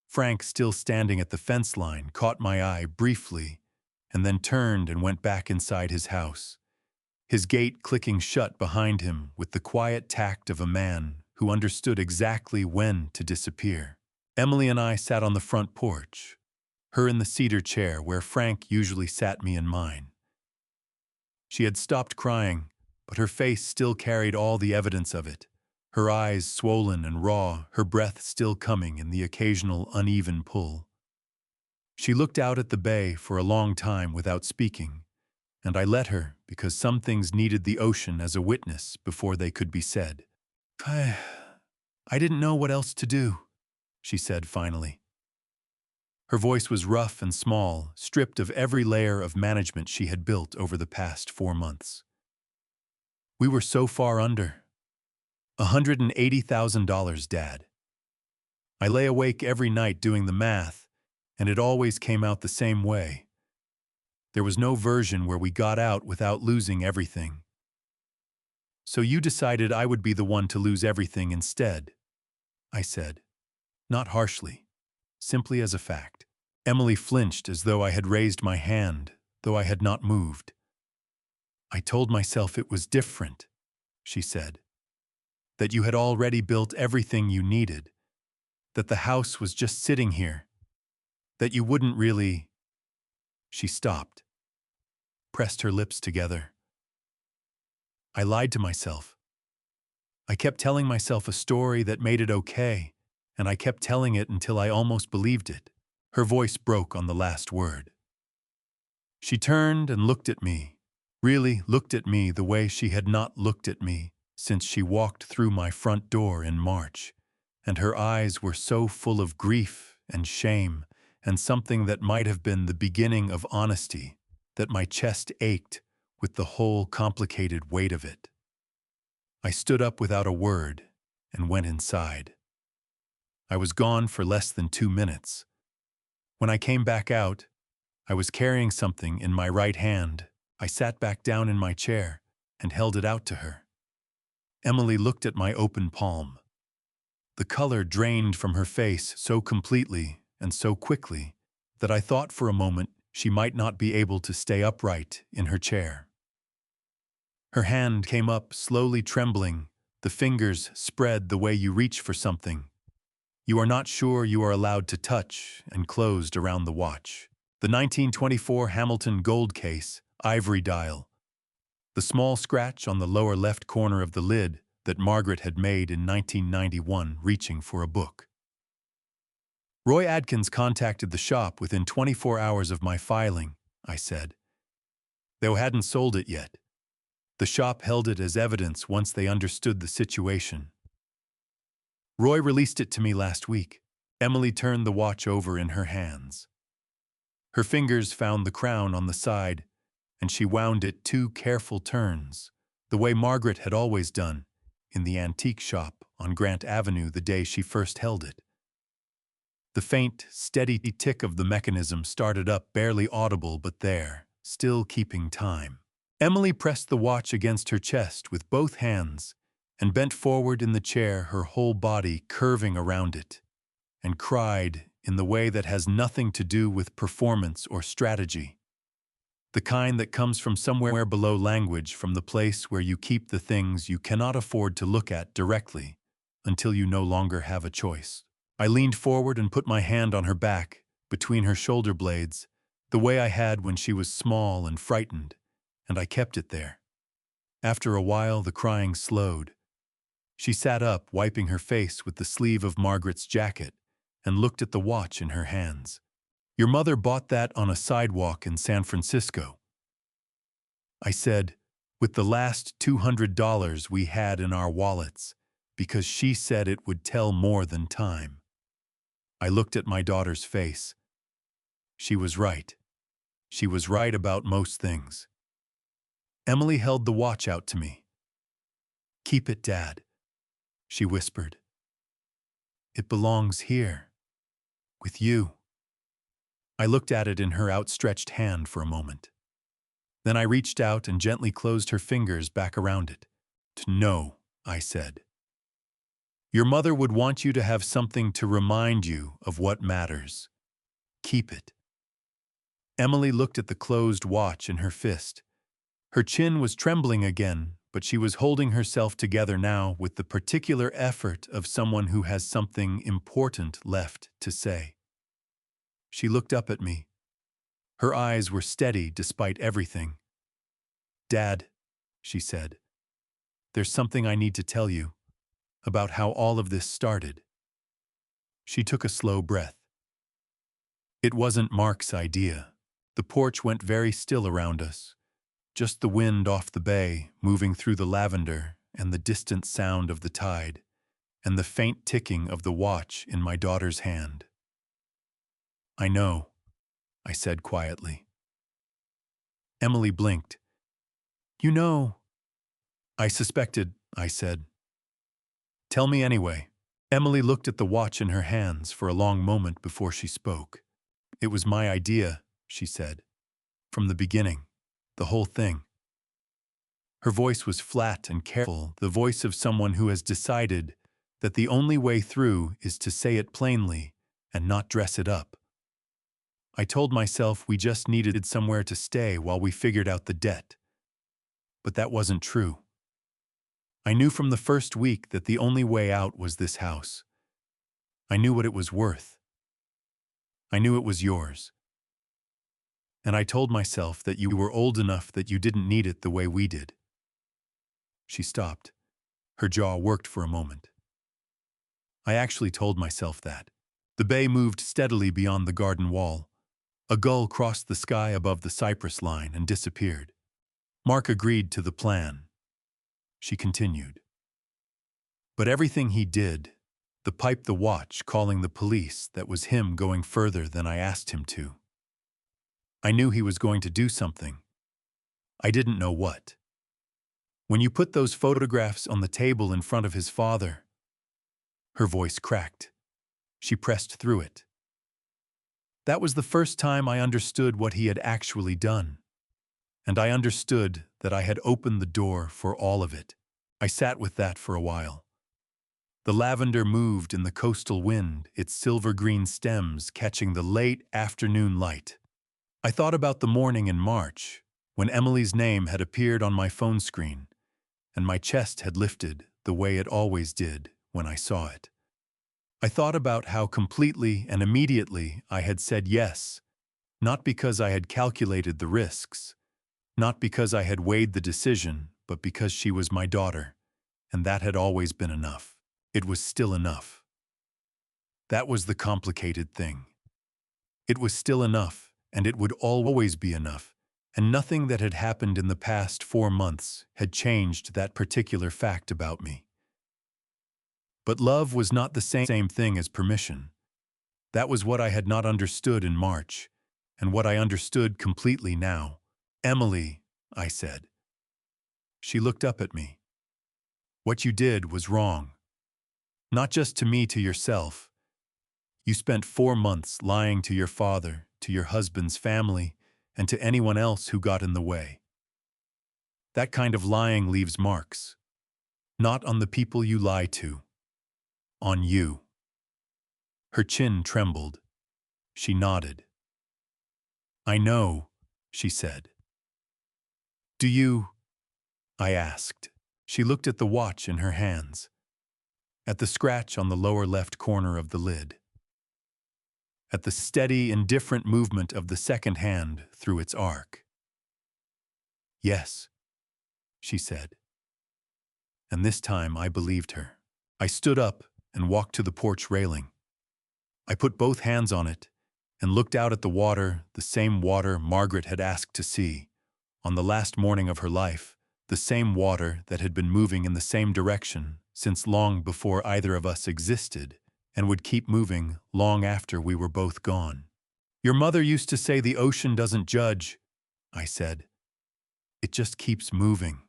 Frank, still standing at the fence line, caught my eye briefly and then turned and went back inside his house, his gate clicking shut behind him with the quiet tact of a man who understood exactly when to disappear. Emily and I sat on the front porch, her in the cedar chair where Frank usually sat, me in mine. She had stopped crying, but her face still carried all the evidence of it, her eyes swollen and raw, her breath still coming in the occasional uneven pull. She looked out at the bay for a long time without speaking, and I let her because some things needed the ocean as a witness before they could be said. I didn't know what else to do," she said finally. Her voice was rough and small, stripped of every layer of management she had built over the past 4 months. "We were so far under. $180,000, Dad. I lay awake every night doing the math, and it always came out the same way. There was no version where we got out without losing everything. So you decided I would be the one to lose everything instead," I said, not harshly, simply as a fact. Emily flinched as though I had raised my hand, though I had not moved. "I told myself it was different," she said, "that you had already built everything you needed, that the house was just sitting here, that you wouldn't really—" She stopped, pressed her lips together. I lied to myself. I kept telling myself a story that made it okay, and I kept telling it until I almost believed it. Her voice broke on the last word. She turned and looked at me, really looked at me the way she had not looked at me since she walked through my front door in March, and her eyes were so full of grief and shame and something that might have been the beginning of honesty that my chest ached with the whole complicated weight of it. I stood up without a word and went inside. I was gone for less than 2 minutes. When I came back out, I was carrying something in my right hand. I sat back down in my chair and held it out to her. Emily looked at my open palm. The color drained from her face so completely and so quickly that I thought for a moment she might not be able to stay upright in her chair. Her hand came up slowly, trembling, the fingers spread the way you reach for something, You are not sure you are allowed to touch, and closed around the watch. The 1924 Hamilton gold case, ivory dial. The small scratch on the lower left corner of the lid that Margaret had made in 1991 reaching for a book. Roy Adkins contacted the shop within 24 hours of my filing, I said. They hadn't sold it yet. The shop held it as evidence once they understood the situation. Roy released it to me last week. Emily turned the watch over in her hands. Her fingers found the crown on the side, and she wound it 2 careful turns, the way Margaret had always done, in the antique shop on Grant Avenue the day she first held it. The faint, steady tick of the mechanism started up, barely audible but there, still keeping time. Emily pressed the watch against her chest with both hands and bent forward in the chair, her whole body curving around it, and cried in the way that has nothing to do with performance or strategy. The kind that comes from somewhere below language, from the place where you keep the things you cannot afford to look at directly until you no longer have a choice. I leaned forward and put my hand on her back, between her shoulder blades, the way I had when she was small and frightened, and I kept it there. After a while, the crying slowed. She sat up, wiping her face with the sleeve of Margaret's jacket, and looked at the watch in her hands. Your mother bought that on a sidewalk in San Francisco, I said, with the last $200 we had in our wallets, because she said it would tell more than time. I looked at my daughter's face. She was right. She was right about most things. Emily held the watch out to me. Keep it, Dad, she whispered. It belongs here, with you. I looked at it in her outstretched hand for a moment. Then I reached out and gently closed her fingers back around it. No, I said. Your mother would want you to have something to remind you of what matters. Keep it. Emily looked at the closed watch in her fist. Her chin was trembling again, but she was holding herself together now with the particular effort of someone who has something important left to say. She looked up at me. Her eyes were steady despite everything. Dad, she said, there's something I need to tell you about how all of this started. She took a slow breath. It wasn't Mark's idea. The porch went very still around us. Just the wind off the bay, moving through the lavender, and the distant sound of the tide, and the faint ticking of the watch in my daughter's hand. I know, I said quietly. Emily blinked. You know. I suspected, I said. Tell me anyway. Emily looked at the watch in her hands for a long moment before she spoke. It was my idea, she said. From the beginning. The whole thing. Her voice was flat and careful, the voice of someone who has decided that the only way through is to say it plainly and not dress it up. I told myself we just needed somewhere to stay while we figured out the debt. But that wasn't true. I knew from the first week that the only way out was this house. I knew what it was worth. I knew it was yours. And I told myself that you were old enough that you didn't need it the way we did. She stopped. Her jaw worked for a moment. I actually told myself that. The bay moved steadily beyond the garden wall. A gull crossed the sky above the cypress line and disappeared. Mark agreed to the plan. She continued. But everything he did, the pipe, the watch, calling the police, that was him going further than I asked him to. I knew he was going to do something. I didn't know what. When you put those photographs on the table in front of his father, her voice cracked. She pressed through it. That was the first time I understood what he had actually done. And I understood that I had opened the door for all of it. I sat with that for a while. The lavender moved in the coastal wind, its silver-green stems catching the late afternoon light. I thought about the morning in March, when Emily's name had appeared on my phone screen, and my chest had lifted the way it always did when I saw it. I thought about how completely and immediately I had said yes, not because I had calculated the risks, not because I had weighed the decision, but because she was my daughter, and that had always been enough. It was still enough. That was the complicated thing. It was still enough, and it would always be enough, and nothing that had happened in the past 4 months had changed that particular fact about me. But love was not the same thing as permission. That was what I had not understood in March, and what I understood completely now. "Emily," I said. She looked up at me. "What you did was wrong. Not just to me, to yourself. You spent 4 months lying to your father, to your husband's family, and to anyone else who got in the way. That kind of lying leaves marks. Not on the people you lie to. On you." Her chin trembled. She nodded. "I know," she said. "Do you?" I asked. She looked at the watch in her hands, at the scratch on the lower left corner of the lid, at the steady, indifferent movement of the second hand through its arc. "Yes," she said. And this time I believed her. I stood up and walked to the porch railing. I put both hands on it and looked out at the water, the same water Margaret had asked to see, on the last morning of her life, the same water that had been moving in the same direction since long before either of us existed, and would keep moving long after we were both gone. "Your mother used to say the ocean doesn't judge," I said. "It just keeps moving."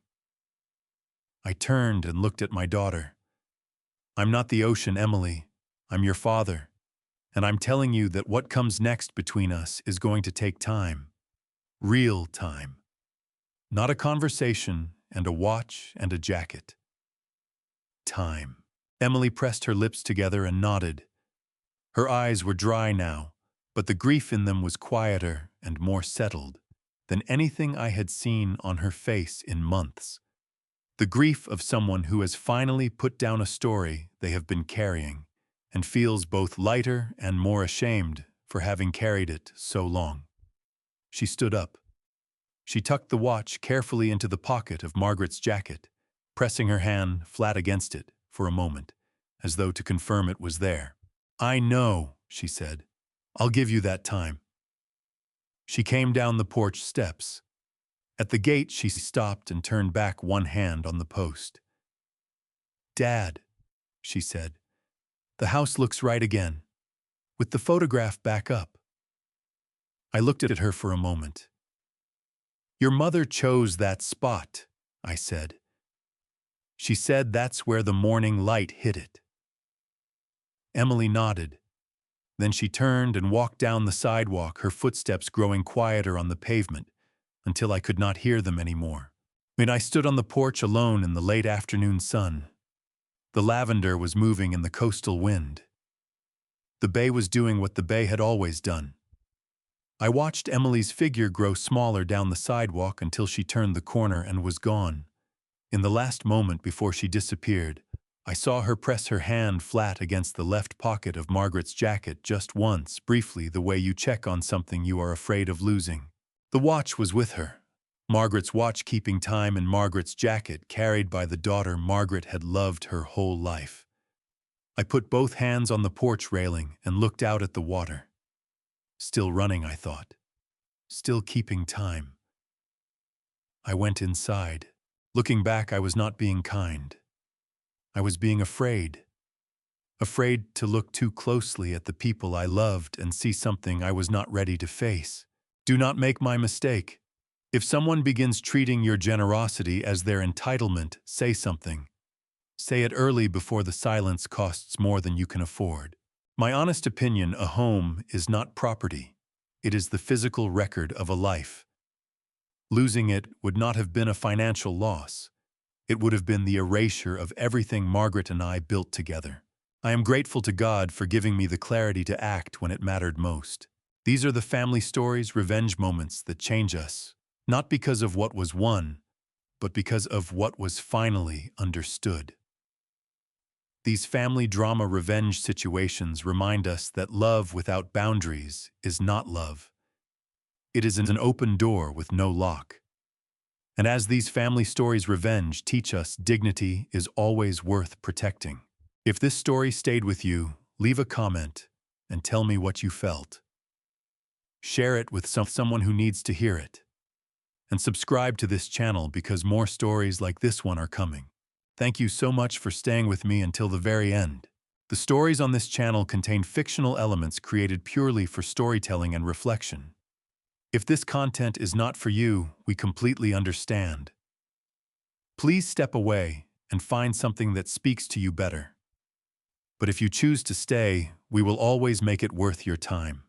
I turned and looked at my daughter. "I'm not the ocean, Emily. I'm your father. And I'm telling you that what comes next between us is going to take time. Real time. Not a conversation and a watch and a jacket. Time." Emily pressed her lips together and nodded. Her eyes were dry now, but the grief in them was quieter and more settled than anything I had seen on her face in months. The grief of someone who has finally put down a story they have been carrying and feels both lighter and more ashamed for having carried it so long. She stood up. She tucked the watch carefully into the pocket of Margaret's jacket, pressing her hand flat against it for a moment, as though to confirm it was there. "I know," she said. "I'll give you that time." She came down the porch steps. At the gate, she stopped and turned back one hand on the post. "Dad," she said, "the house looks right again, with the photograph back up." I looked at her for a moment. "Your mother chose that spot," I said. "She said that's where the morning light hit it." Emily nodded. Then she turned and walked down the sidewalk, her footsteps growing quieter on the pavement, until I could not hear them anymore. And I stood on the porch alone in the late afternoon sun. The lavender was moving in the coastal wind. The bay was doing what the bay had always done. I watched Emily's figure grow smaller down the sidewalk until she turned the corner and was gone. In the last moment before she disappeared, I saw her press her hand flat against the left pocket of Margaret's jacket just once, briefly, the way you check on something you are afraid of losing. The watch was with her. Margaret's watch keeping time in Margaret's jacket, carried by the daughter Margaret had loved her whole life. I put both hands on the porch railing and looked out at the water. Still running, I thought. Still keeping time. I went inside. Looking back, I was not being kind. I was being afraid. Afraid to look too closely at the people I loved and see something I was not ready to face. Do not make my mistake. If someone begins treating your generosity as their entitlement, say something. Say it early before the silence costs more than you can afford. My honest opinion, a home is not property. It is the physical record of a life. Losing it would not have been a financial loss. It would have been the erasure of everything Margaret and I built together. I am grateful to God for giving me the clarity to act when it mattered most. These are the family stories, revenge moments that change us, not because of what was won, but because of what was finally understood. These family drama revenge situations remind us that love without boundaries is not love. It is an open door with no lock. And as these family stories revenge teach us, dignity is always worth protecting. If this story stayed with you, leave a comment and tell me what you felt. Share it with someone who needs to hear it. And subscribe to this channel because more stories like this one are coming. Thank you so much for staying with me until the very end. The stories on this channel contain fictional elements created purely for storytelling and reflection. If this content is not for you, we completely understand. Please step away and find something that speaks to you better. But if you choose to stay, we will always make it worth your time.